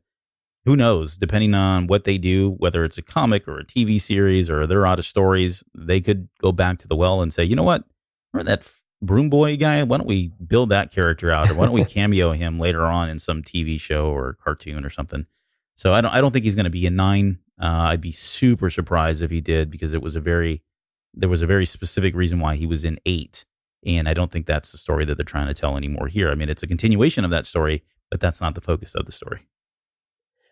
who knows? Depending on what they do, whether it's a comic or a TV series or they're out of stories, they could go back to the well and say, you know what? Remember that Broom Boy guy? Why don't we build that character out, or why don't we cameo him later on in some TV show or cartoon or something? So I don't think he's going to be in 9. I'd be super surprised if he did, because there was a very specific reason why he was in 8. And I don't think that's the story that they're trying to tell anymore here. I mean, it's a continuation of that story, but that's not the focus of the story.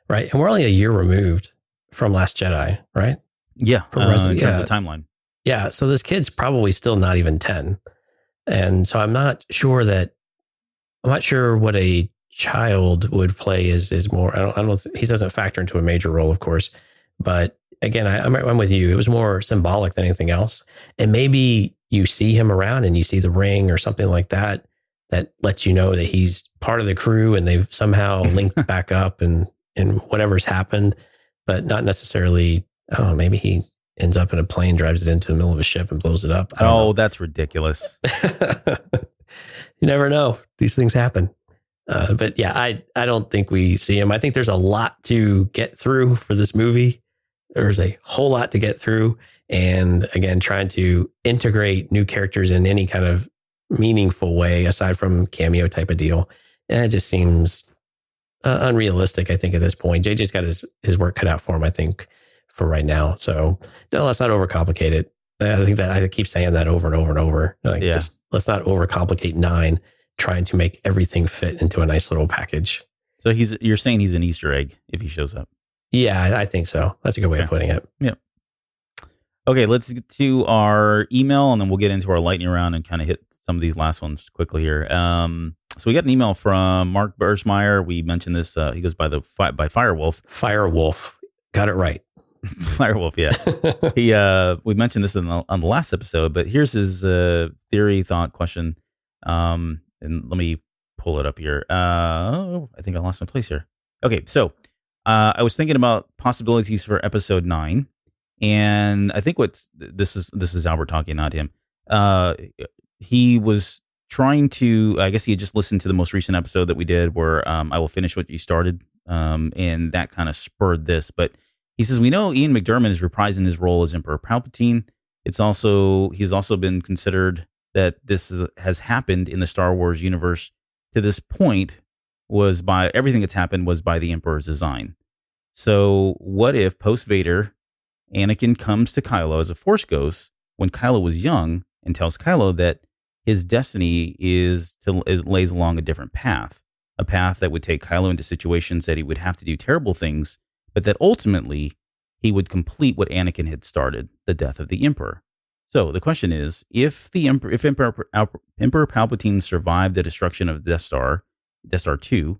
Right. And we're only a year removed from Last Jedi, right? Yeah. In terms of the timeline. Yeah. So this kid's probably still not even 10. And so I'm not sure what a child would play is more. I don't he doesn't factor into a major role, of course. But again, I'm with you. It was more symbolic than anything else. And maybe you see him around and you see the ring or something like that lets you know that he's part of the crew and they've somehow linked back up and whatever's happened, but not necessarily, maybe he ends up in a plane, drives it into the middle of a ship and blows it up. I don't know. That's ridiculous. You never know. These things happen. But yeah, I don't think we see him. I think there's a lot to get through for this movie. There's a whole lot to get through. And again, trying to integrate new characters in any kind of meaningful way, aside from cameo type of deal. And it just seems unrealistic, I think, at this point. JJ's got his work cut out for him, I think, for right now. So no, let's not overcomplicate it. I think that I keep saying that over and over and over. Just let's not overcomplicate 9, trying to make everything fit into a nice little package. So you're saying he's an Easter egg if he shows up? Yeah, I think so. That's a good way of putting it. Yeah. Okay, let's get to our email, and then we'll get into our lightning round and kind of hit some of these last ones quickly here. So we got an email from Mark Bersmeyer. We mentioned this. He goes by Firewolf. Firewolf. Got it right. Firewolf, yeah. We mentioned this on the last episode, but here's his theory, thought, question. And let me pull it up here. I think I lost my place here. Okay, so I was thinking about possibilities for episode 9, and I think this is Albert talking, not him. He was trying to, I guess he had just listened to the most recent episode that we did where I will finish what you started, and that kind of spurred this. But he says, we know Ian McDiarmid is reprising his role as Emperor Palpatine. He's also been considered that has happened in the Star Wars universe to this point everything that's happened was by the Emperor's design. So what if post Vader, Anakin comes to Kylo as a Force ghost when Kylo was young and tells Kylo that his destiny lays along a different path, a path that would take Kylo into situations that he would have to do terrible things, but that ultimately he would complete what Anakin had started, the death of the Emperor. So the question is, if Emperor Palpatine survived the destruction of Death Star 2,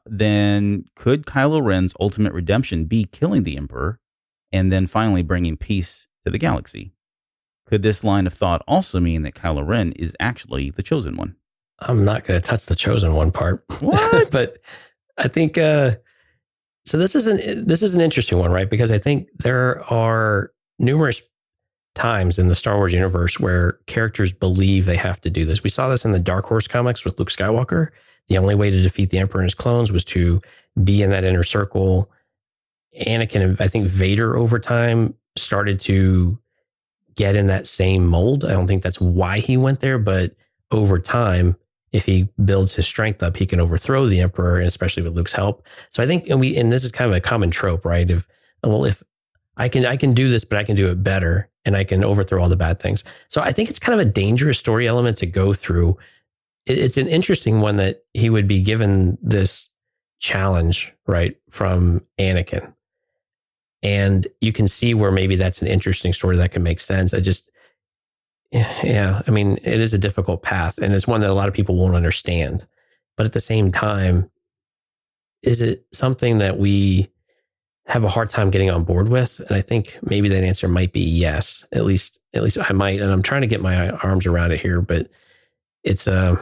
then could Kylo Ren's ultimate redemption be killing the Emperor and then finally bringing peace to the galaxy? Could this line of thought also mean that Kylo Ren is actually the Chosen One? I'm not going to touch the Chosen One part. What? But I think so. This is an interesting one, right? Because I think there are numerous times in the Star Wars universe where characters believe they have to do this. We saw this in the Dark Horse comics with Luke Skywalker. The only way to defeat the Emperor and his clones was to be in that inner circle. Anakin and I think Vader over time started to get in that same mold. I don't think that's why he went there, but over time, if he builds his strength up, he can overthrow the Emperor, and especially with Luke's help. So I think, and this is kind of a common trope, right? If I can do this, but I can do it better, and I can overthrow all the bad things. So I think it's kind of a dangerous story element to go through. It's an interesting one that he would be given this challenge, right, from Anakin. And you can see where maybe that's an interesting story that can make sense. It is a difficult path, and it's one that a lot of people won't understand. But at the same time, is it something that we have a hard time getting on board with? And I think maybe that answer might be yes. At least I might. And I'm trying to get my arms around it here, but it's a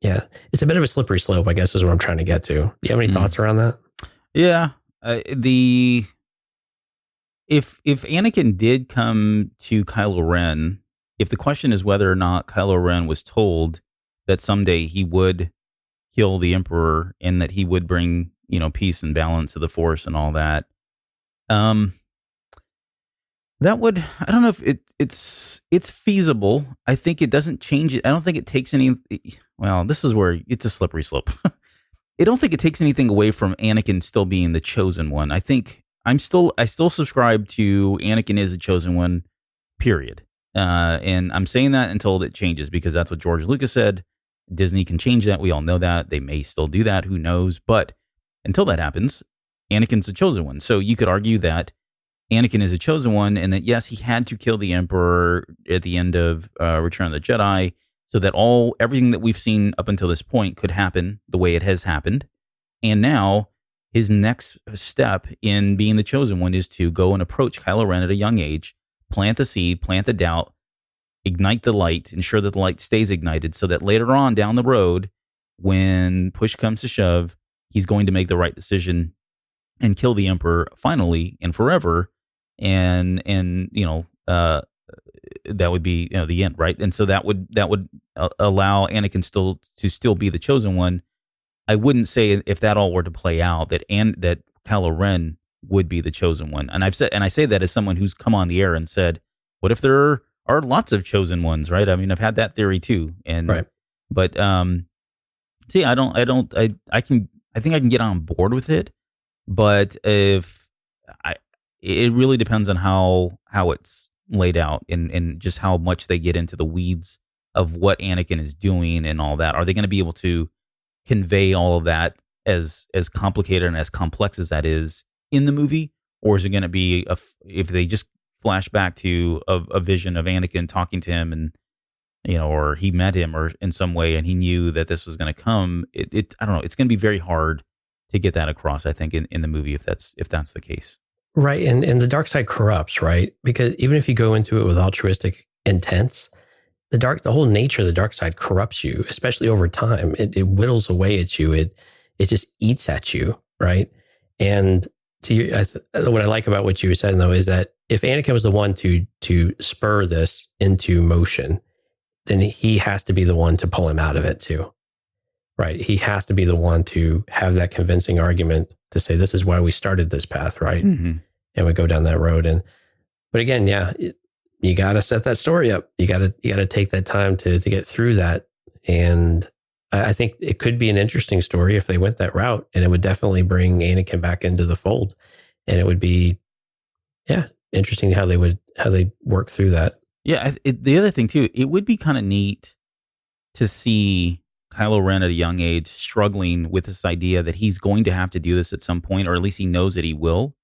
bit of a slippery slope, I guess, is what I'm trying to get to. Do you have any thoughts around that? Yeah. If Anakin did come to Kylo Ren, if the question is whether or not Kylo Ren was told that someday he would kill the Emperor and that he would bring, peace and balance to the Force and all that, that would, I don't know if it's feasible. I think it doesn't change it. I don't think it takes this is where it's a slippery slope. I don't think it takes anything away from Anakin still being the Chosen One. I think I still subscribe to Anakin is a Chosen One, period. And I'm saying that until it changes, because that's what George Lucas said. Disney can change that. We all know that. They may still do that. Who knows? But until that happens, Anakin's the Chosen One. So you could argue that Anakin is a Chosen One, and that, yes, he had to kill the Emperor at the end of Return of the Jedi, so that everything that we've seen up until this point could happen the way it has happened. And now his next step in being the Chosen One is to go and approach Kylo Ren at a young age, plant the seed, plant the doubt, ignite the light, ensure that the light stays ignited, so that later on down the road, when push comes to shove, he's going to make the right decision and kill the Emperor finally and forever. And that would be the end, right? And so that would allow Anakin still be the Chosen One. I wouldn't say, if that all were to play out, that Kylo Ren would be the Chosen One. And I say that as someone who's come on the air and said, what if there are lots of Chosen Ones, right? I mean, I've had that theory too. And right. But see, I think I can get on board with it, but it really depends on how it's laid out and just how much they get into the weeds of what Anakin is doing and all that. Are they going to be able to convey all of that as complicated and as complex as that is in the movie? Or is it going to be, if they just flash back to a vision of Anakin talking to him and, or he met him or in some way and he knew that this was going to come, I don't know. It's going to be very hard to get that across, I think, in the movie, if that's the case. Right. And the dark side corrupts, right? Because even if you go into it with altruistic intents, the whole nature of the dark side corrupts you, especially over time. It whittles away at you. It just eats at you, right? And what I like about what you said, though, is that if Anakin was the one to spur this into motion, then he has to be the one to pull him out of it too, right? He has to be the one to have that convincing argument to say, this is why we started this path, right? Mm-hmm. And we go down that road. But again, you got to set that story up. You got to take that time to get through that. And I think it could be an interesting story if they went that route, and it would definitely bring Anakin back into the fold. And it would be, interesting how they work through that. Yeah. The other thing too, it would be kind of neat to see Kylo Ren at a young age struggling with this idea that he's going to have to do this at some point, or at least he knows that he will.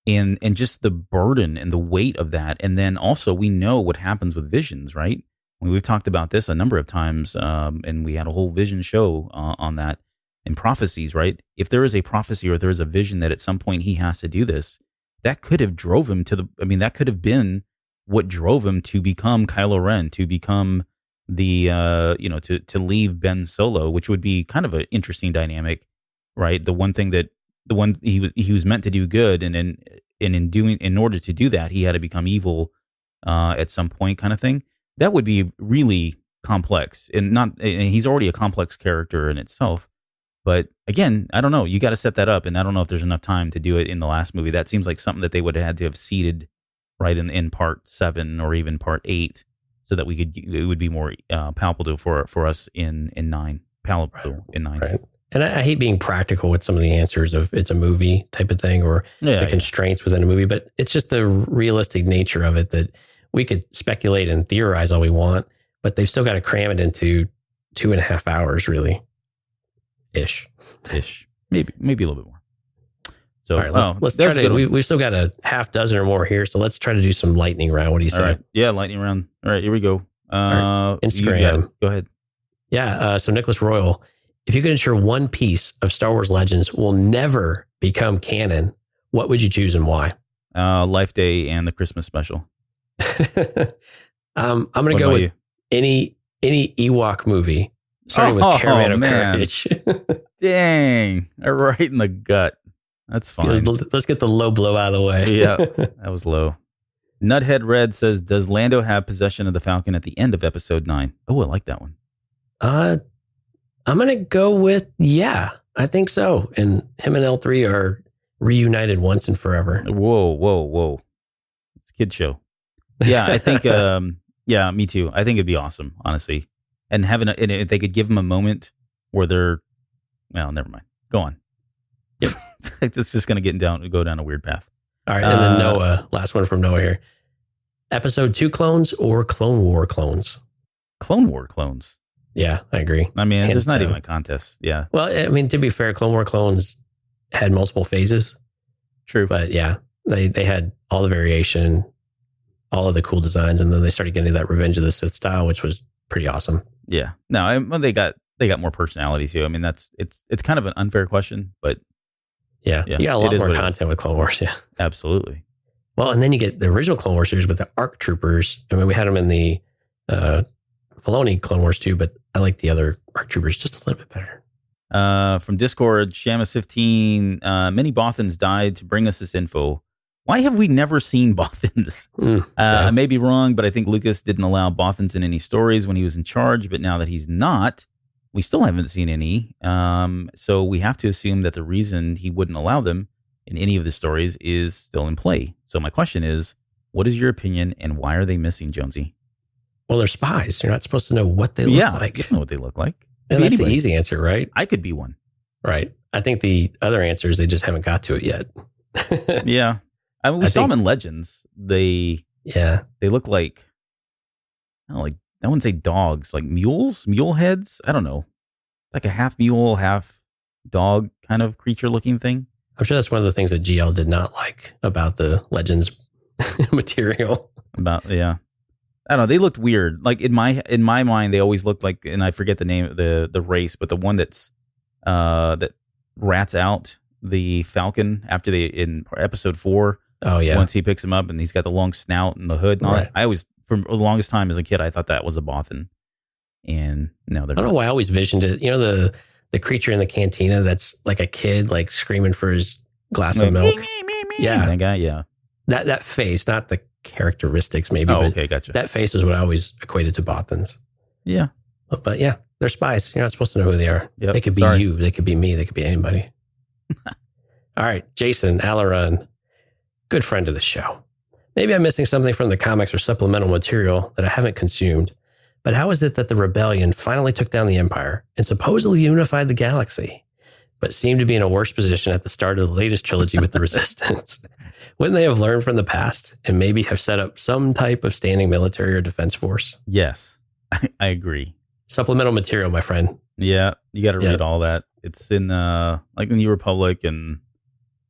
And just the burden and the weight of that. And then also we know what happens with visions, right? We've talked about this a number of times, and we had a whole vision show on that, in prophecies, right? If there is a prophecy or there is a vision that at some point he has to do this, that could have drove him that could have been what drove him to become Kylo Ren, to become the, to leave Ben Solo, which would be kind of an interesting dynamic, right? The one he was meant to do good, and in order to do that, he had to become evil at some point, kind of thing. That would be really complex, and he's already a complex character in itself. But again, I don't know. You got to set that up, and I don't know if there's enough time to do it in the last movie. That seems like something that they would have had to have seeded right in part 7 or even part 8, so that it would be more palpable for us in 9. Palatable in 9. Right. And I hate being practical with some of the answers of it's a movie type of thing, or the constraints within a movie, but it's just the realistic nature of it that we could speculate and theorize all we want, but they've still got to cram it into 2.5 hours, really. Ish. Maybe a little bit more. So all right, let's try to, we've still got a half dozen or more here. So let's try to do some lightning round. What do you say? Right. Yeah. Lightning round. All right, here we go. Right. Instagram. Go ahead. Yeah. So Nicholas Royal, if you could ensure one piece of Star Wars Legends will never become canon, what would you choose and why? Life Day and the Christmas special. I'm going to go with any Ewok movie, starting with Caravan of Courage. Dang. Right in the gut. That's fine. Let's get the low blow out of the way. Yeah, that was low. Nuthead Red says, does Lando have possession of the Falcon at the end of episode 9? Oh, I like that one. I'm going to go with, I think so. And him and L3 are reunited once and forever. Whoa. It's a kid show. Yeah, I think, me too. I think it'd be awesome, honestly. And if they could give them a moment where never mind. Go on. Yep. It's just going to go down a weird path. All right. And then Noah, last one from Noah here. Episode 2 clones or Clone War clones? Clone War clones. Yeah, I agree. I mean, it's not even a contest. Yeah. Well, I mean, to be fair, Clone War clones had multiple phases. True. But yeah, they had all the variation, all of the cool designs, and then they started getting that Revenge of the Sith style, which was pretty awesome. Yeah. No, they got more personality too. I mean, it's kind of an unfair question, but yeah, you got a lot more content with Clone Wars. Yeah, absolutely. Well, and then you get the original Clone Wars series with the ARC Troopers. I mean, we had them in the Filoni Clone Wars too, but I like the other ARC Troopers just a little bit better. From Discord, Shamus15, many Bothans died to bring us this info. Why have we never seen Bothans? I may be wrong, but I think Lucas didn't allow Bothans in any stories when he was in charge. But now that he's not, we still haven't seen any. So we have to assume that the reason he wouldn't allow them in any of the stories is still in play. So my question is, what is your opinion, and why are they missing, Jonesy? Well, they're spies. You're not supposed to know what they look like. You know what they look like. And that's the easy answer, right? I could be one. Right. I think the other answer is they just haven't got to it yet. Yeah. I mean, we saw them in Legends. They look like, I wouldn't say dogs, like mule heads. I don't know. Like a half mule, half dog kind of creature looking thing. I'm sure that's one of the things that GL did not like about the Legends material. I don't know. They looked weird. Like in my mind, they always looked like, and I forget the name of the race, but the one that rats out the Falcon in episode 4. Oh yeah. Once he picks him up and he's got the long snout and the hood and all that. I always, for the longest time as a kid, I thought that was a Bothan. And no, they're I don't know why I always visioned it. You know, the creature in the cantina that's like a kid, like screaming for his glass of milk. Yeah. That guy, yeah. That face, not the characteristics maybe. Oh, okay, gotcha. That face is what I always equated to Bothans. Yeah. But yeah, they're spies. You're not supposed to know who they are. Yep. They could be you. They could be me. They could be anybody. All right. Jason Alaron, good friend of the show. Maybe I'm missing something from the comics or supplemental material that I haven't consumed. But how is it that the rebellion finally took down the Empire and supposedly unified the galaxy, but seemed to be in a worse position at the start of the latest trilogy with the Resistance? Wouldn't they have learned from the past and maybe have set up some type of standing military or defense force? Yes, I agree. Supplemental material, my friend. Yeah, you got to read all that. It's in like the New Republic and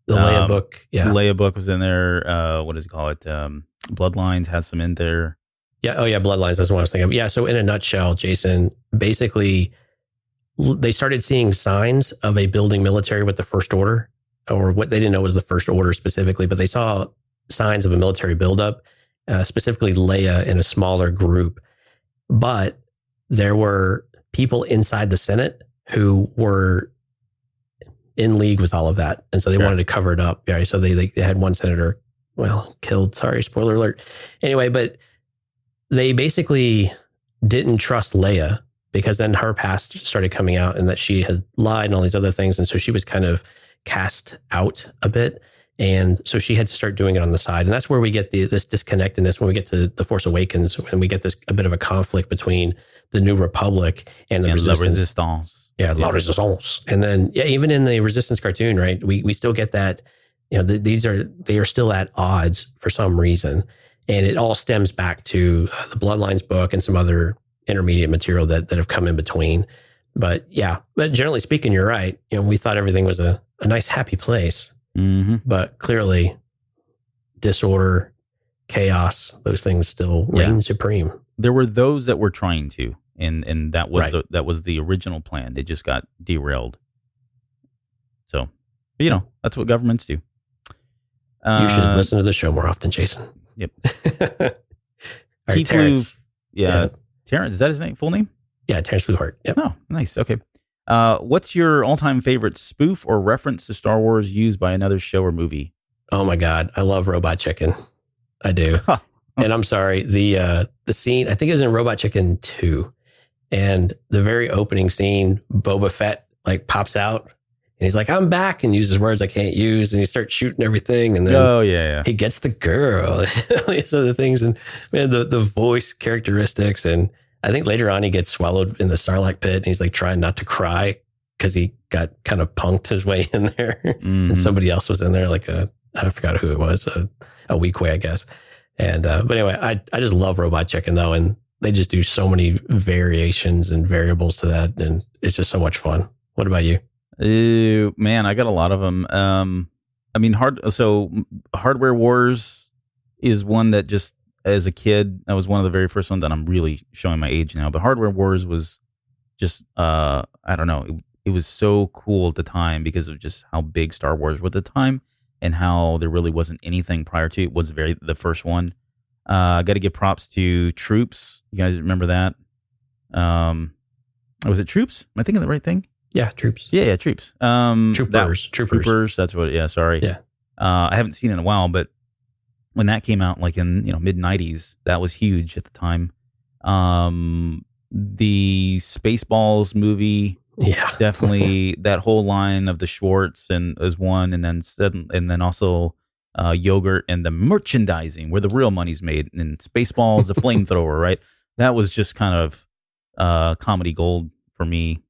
the Leia book. Yeah, the Leia book was in there. What does it call it? Bloodlines has some in there. Yeah. Oh, yeah. Bloodlines. That's what I was thinking of. Yeah. So in a nutshell, Jason, basically, they started seeing signs of a building military with the First Order, or what they didn't know was the First Order specifically, but they saw signs of a military buildup, specifically Leia in a smaller group. But there were people inside the Senate who were in league with all of that. And so they wanted to cover it up. Yeah. So they had one senator, killed. Sorry, spoiler alert. Anyway, but they basically didn't trust Leia because then her past started coming out and that she had lied and all these other things. And so she was kind of cast out a bit. And so she had to start doing it on the side. And that's where we get this disconnect in this when we get to The Force Awakens, when we get a bit of a conflict between the New Republic and the Resistance. Yeah, La Resistance. And then, even in the Resistance cartoon, right, we still get that, they are still at odds for some reason. And it all stems back to the Bloodlines book and some other intermediate material that have come in between. But generally speaking, you're right. We thought everything was a nice, happy place. Mm-hmm. But clearly, disorder, chaos, those things still reign supreme. There were those that were trying to, and that was that was the original plan. They just got derailed. So, that's what governments do. You should listen to the show more often, Jason. Yep. All right, Terrence. Terrence, is that his name? Full name? Yeah, Terrence Fluhart. Yep. Oh, nice. Okay. What's your all-time favorite spoof or reference to Star Wars used by another show or movie? Oh my God, I love Robot Chicken. I do. And I'm sorry, the scene, I think it was in Robot Chicken 2, and the very opening scene, Boba Fett pops out. And he's like, I'm back, and uses words I can't use. And he starts shooting everything. And then he gets the girl. These other things. And man, the voice characteristics. And I think later on he gets swallowed in the Sarlacc pit. And he's trying not to cry because he got kind of punked his way in there. Mm-hmm. And somebody else was in there, I forgot who it was, a weak way, I guess. And but anyway, I just love Robot Chicken, though. And they just do so many variations and variables to that. And it's just so much fun. What about you? Man, I got a lot of them. Hardware Wars is one that just, as a kid, that was one of the very first ones that I'm really showing my age now. But Hardware Wars was just, I don't know, it was so cool at the time because of just how big Star Wars was at the time and how there really wasn't anything prior to it. It was the first one. I got to give props to Troops. You guys remember that? Was it Troops? Am I thinking the right thing? Yeah, Troops. Yeah, Troops. Troopers. That's what. Yeah, sorry. Yeah. I haven't seen it in a while, but when that came out, in mid '90s, that was huge at the time. The Spaceballs movie, definitely that whole line of the Schwartz and as one, and then also yogurt and the merchandising where the real money's made, and Spaceballs, the flamethrower, right? That was just kind of comedy gold for me.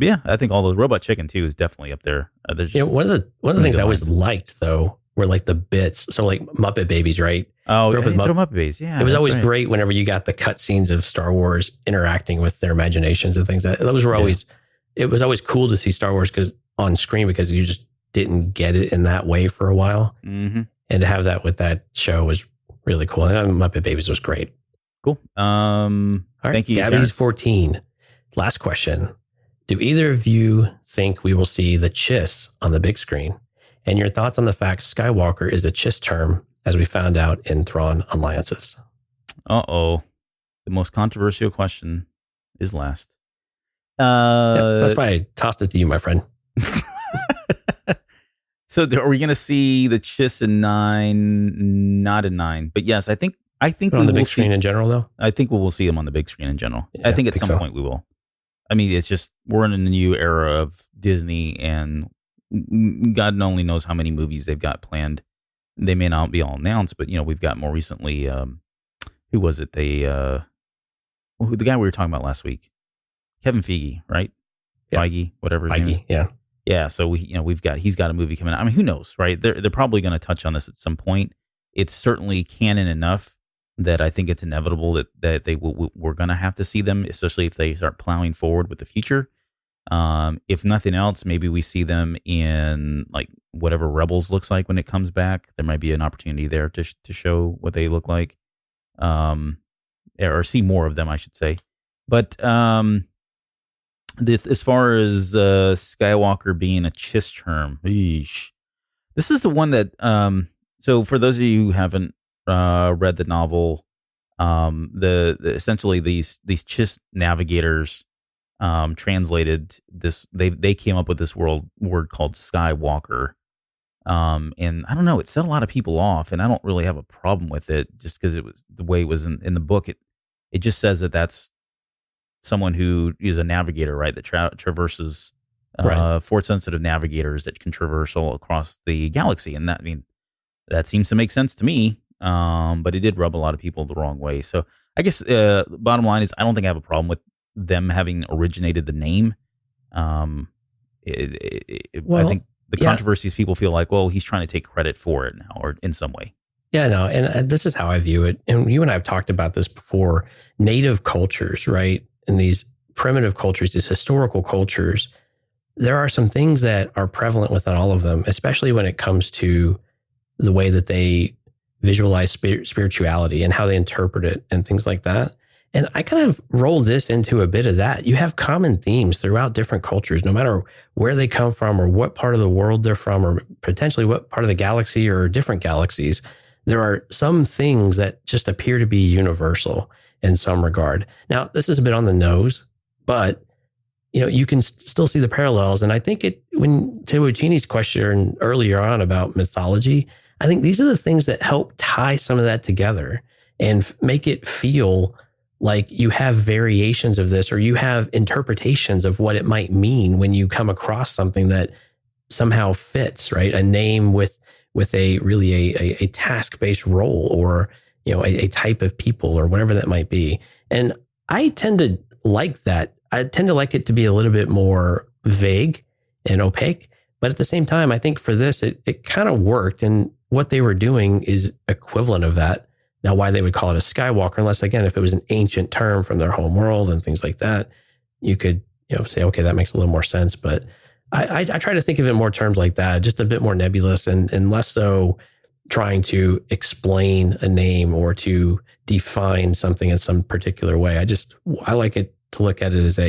I think all those Robot Chicken too is definitely up there. One of the things I always liked though were the bits. So Muppet Babies, right? Oh, Muppet Babies. Yeah, it was always great whenever you got the cutscenes of Star Wars interacting with their imaginations and things. Those were always. It was always cool to see Star Wars on screen because you just didn't get it in that way for a while, and to have that with that show was really cool. And Muppet Babies was great. Cool. All right, thank you, Gabby's Terrence. 14. Last question. Do either of you think we will see the Chiss on the big screen? And your thoughts on the fact Skywalker is a Chiss term, as we found out in Thrawn Alliances? Uh-oh. The most controversial question is last. So that's why I tossed it to you, my friend. So are we going to see the Chiss in 9? Not in 9. But yes, I think on the big screen in general, though? I think we will see them on the big screen in general. I think at some point we will. It's just we're in a new era of Disney, and God only knows how many movies they've got planned. They may not be all announced, but we've got more recently. Who was it? The guy we were talking about last week, Kevin Feige, right? Yeah. Feige, whatever his name is. Yeah. Yeah. So he's got a movie coming out. I mean, who knows, right? They're probably going to touch on this at some point. It's certainly canon enough that I think it's inevitable that we're going to have to see them, especially if they start plowing forward with the future. If nothing else, maybe we see them in like whatever Rebels looks like when it comes back. There might be an opportunity there to show what they look like, or see more of them, I should say. But as far as Skywalker being a Chiss term, this is the one that. So for those of you who haven't read the novel, the essentially these Chiss navigators. Translated this, they came up with this word called Skywalker, and I don't know, it set a lot of people off, and I don't really have a problem with it just because it was the way it was in the book. It just says that that's someone who is a navigator, right? That traverses force sensitive navigators that can traverse all across the galaxy, and that seems to make sense to me. But it did rub a lot of people the wrong way. So I guess bottom line is I don't think I have a problem with them having originated the name. I think the controversies, people feel like, well, he's trying to take credit for it now or in some way. Yeah, no, and this is how I view it. And you and I have talked about this before. Native cultures, right? And these primitive cultures, these historical cultures, there are some things that are prevalent within all of them, especially when it comes to the way that they visualize spirituality and how they interpret it and things like that. And I kind of roll this into a bit of that. You have common themes throughout different cultures, no matter where they come from or what part of the world they're from, or potentially what part of the galaxy or different galaxies. There are some things that just appear to be universal in some regard. Now, this is a bit on the nose, but you can still see the parallels. And I think when Tewuchini's question earlier on about mythology, I think these are the things that help tie some of that together and make it feel like you have variations of this, or you have interpretations of what it might mean when you come across something that somehow fits, right? A name with a really a task-based role, or a type of people, or whatever that might be. And I tend to like that. I tend to like it to be a little bit more vague and opaque, but at the same time, I think for this, it kind of worked, and what they were doing is equivalent of that. Now, why they would call it a Skywalker, unless, again, if it was an ancient term from their home world and things like that, you could say, okay, that makes a little more sense. But I try to think of it in more terms like that, just a bit more nebulous and less so trying to explain a name or to define something in some particular way. I like it to look at it as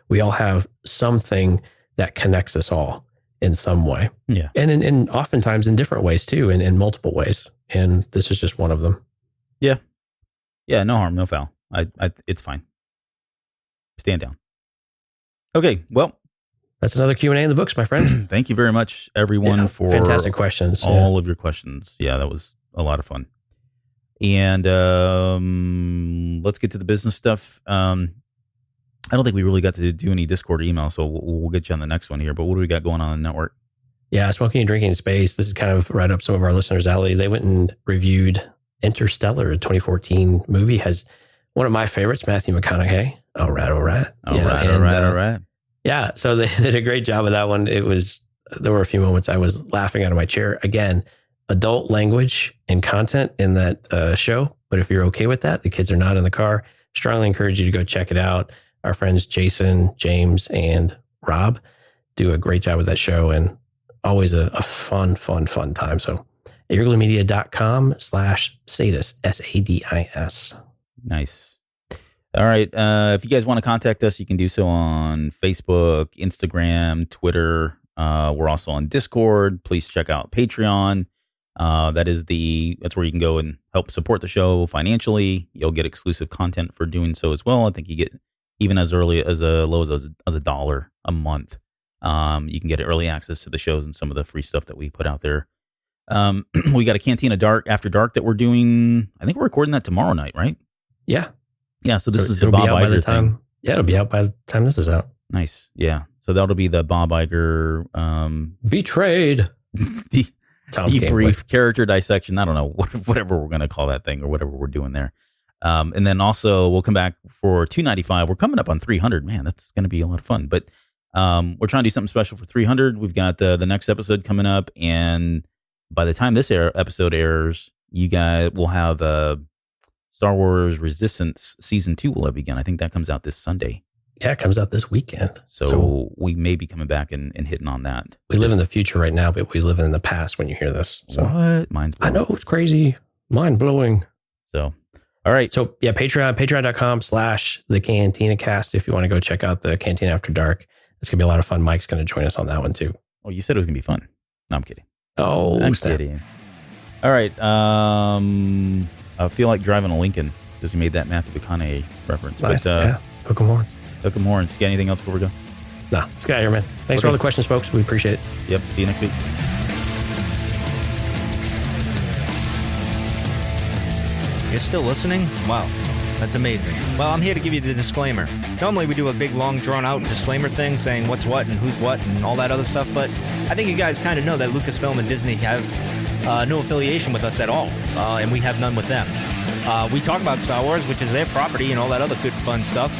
we all have something that connects us all in some way. Yeah. And oftentimes in different ways too, in multiple ways. And this is just one of them. Yeah. Yeah. No harm, no foul. It's fine. Stand down. Okay. Well, that's another Q&A in the books, my friend. Thank you very much, everyone, for fantastic questions. All of your questions. Yeah, that was a lot of fun. And let's get to the business stuff. I don't think we really got to do any Discord email, so we'll get you on the next one here. But what do we got going on in the network? Yeah, Smoking and Drinking in Space. This is kind of right up some of our listeners' alley. They went and reviewed Interstellar, a 2014 movie. Has one of my favorites, Matthew McConaughey. All right. Yeah, so they did a great job of that one. There were a few moments I was laughing out of my chair. Again, adult language and content in that show. But if you're okay with that, the kids are not in the car. Strongly encourage you to go check it out. Our friends Jason, James, and Rob do a great job with that show, and always a fun time. So earglymedia.com/sadis, SADIS. Nice. All right. If you guys want to contact us, you can do so on Facebook, Instagram, Twitter. We're also on Discord. Please check out Patreon. That's where you can go and help support the show financially. You'll get exclusive content for doing so as well. I think you get even as low as $1 a month. You can get early access to the shows and some of the free stuff that we put out there. We got a Cantina After Dark that we're doing. I think we're recording that tomorrow night, right? Yeah. Yeah. So this is the Bob Iger thing. Yeah, it'll be out by the time this is out. Nice. Yeah. So that'll be the Bob Iger. Betrayed. debrief, character dissection. I don't know, whatever we're going to call that thing or whatever we're doing there. And then also we'll come back for $2.95. We're coming up on 300. Man, that's going to be a lot of fun. But we're trying to do something special for 300. We've got the next episode coming up. And by the time this episode airs, you guys will have Star Wars Resistance Season 2 will have begun. I think that comes out this Sunday. Yeah, it comes out this weekend. So we may be coming back and hitting on that. We live in the future right now, but we live in the past when you hear this. So. What? Mind's blowing. I know, it's crazy. Mind blowing. So, all right. So, yeah, patreon.com/theCantinaCast if you want to go check out the Cantina After Dark. It's going to be a lot of fun. Mike's going to join us on that one, too. Oh, you said it was going to be fun. No, I'm kidding. Oh, I'm kidding. All right. I feel like driving a Lincoln because he made that Matthew McConaughey reference. Nice. But, yeah. Hook 'em horns. Hook 'em horns. You got anything else before we go? No, let's get out of here, man. Thanks for all the questions, folks. We appreciate it. Yep. See you next week. You're still listening? Wow. That's amazing. Well, I'm here to give you the disclaimer. Normally we do a big, long, drawn-out disclaimer thing saying what's what and who's what and all that other stuff, but I think you guys kind of know that Lucasfilm and Disney have no affiliation with us at all, and we have none with them. We talk about Star Wars, which is their property and all that other good, fun stuff,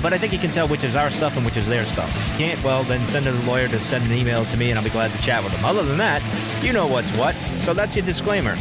but I think you can tell which is our stuff and which is their stuff. If you can't, well, then send a lawyer to send an email to me, and I'll be glad to chat with them. Other than that, you know what's what, so that's your disclaimer.